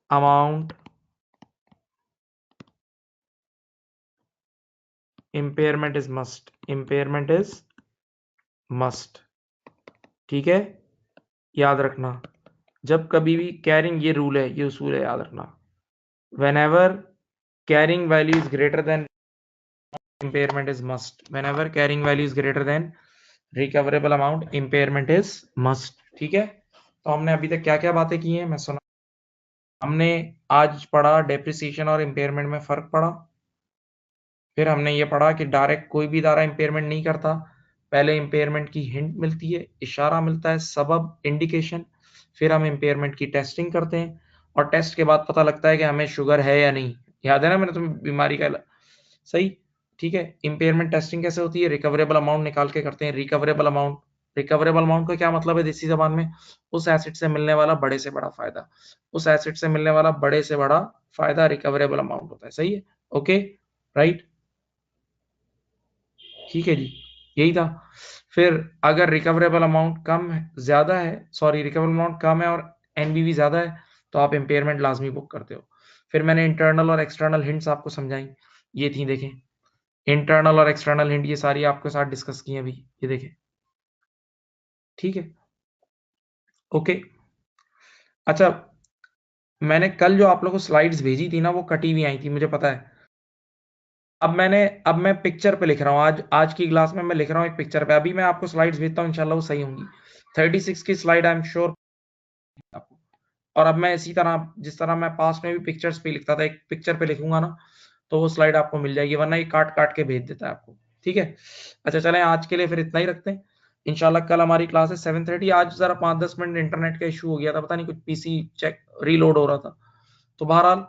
amount impairment is must, impairment is must। ठीक है, याद रखना, जब कभी भी कैरिंग, ये रूल है, ये उसूल है, याद रखना। whenever carrying value is greater than impairment is must, whenever carrying value is greater than recoverable amount impairment is must। ठीक है, तो हमने अभी तक क्या क्या बातें की हैं मैं सुना। हमने आज पढ़ा डेप्रिसिएशन और इम्पेयरमेंट में फर्क पड़ा, फिर हमने ये पढ़ा कि डायरेक्ट कोई भी इदारा इम्पेयरमेंट नहीं करता, पहले इम्पेयरमेंट की हिंट मिलती है, इशारा मिलता है, सबब, इंडिकेशन, फिर हम इम्पेयरमेंट की टेस्टिंग करते हैं और टेस्ट के बाद पता लगता है कि हमें शुगर है या नहीं। याद है ना, मैंने तुम्हें बीमारी का सही, ठीक है। इम्पेयरमेंट टेस्टिंग कैसे होती है? रिकवरेबल अमाउंट निकाल के करते हैं। रिकवरेबल अमाउंट, रिकवरेबल अमाउंट का क्या मतलब है देसी जबान में? उस एसेट से मिलने वाला बड़े से बड़ा फायदा, उस एसेट से मिलने वाला बड़े से बड़ा फायदा रिकवरेबल अमाउंट होता है। सही है, ओके, राइट, ठीक है जी, यही था। फिर अगर रिकवरेबल अमाउंट कम है, ज्यादा है, सॉरी रिकवरेबल अमाउंट कम है और एनबीवी ज्यादा है, तो आप इम्पेयरमेंट लाजमी बुक करते हो। फिर मैंने इंटरनल और एक्सटर्नल हिंट्स आपको समझाई, ये थी, देखें, इंटरनल और एक्सटर्नल हिंट ये सारी आपके साथ डिस्कस की है अभी, ये देखें, ठीक है, ओके। अच्छा, मैंने कल जो आप लोगों को स्लाइड्स भेजी थी ना, वो कटी हुई आई थी, मुझे पता है। अब मैं पिक्चर पे लिख रहा हूँ, आज की क्लास में मैं लिख रहा हूँ एक पिक्चर पे। अभी मैं आपको स्लाइड्स भेजता हूँ, इंशाल्लाह वो सही होंगी। 36 की स्लाइड आई एम श्योर आपको। और अब मैं इसी तरह, जिस तरह मैं पास में भी पिक्चर्स पे लिखता था, एक पिक्चर पे लिखूंगा ना, तो वो स्लाइड आपको मिल जाएगी, वरना ये काट काट के भेज देता है आपको, ठीक है। अच्छा चलें, आज के लिए फिर इतना ही रखते हैं। इंशाल्लाह कल हमारी क्लास है 7:30। आज जरा 5-10 मिनट इंटरनेट का इशू हो गया था, पता नहीं कुछ पीसी चेक रीलोड हो रहा था। तो बहरहाल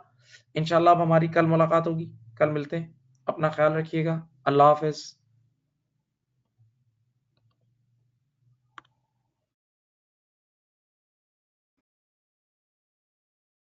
इंशाल्लाह अब हमारी कल मुलाकात होगी, कल मिलते हैं। अपना ख्याल रखिएगा, अल्लाह हाफिज।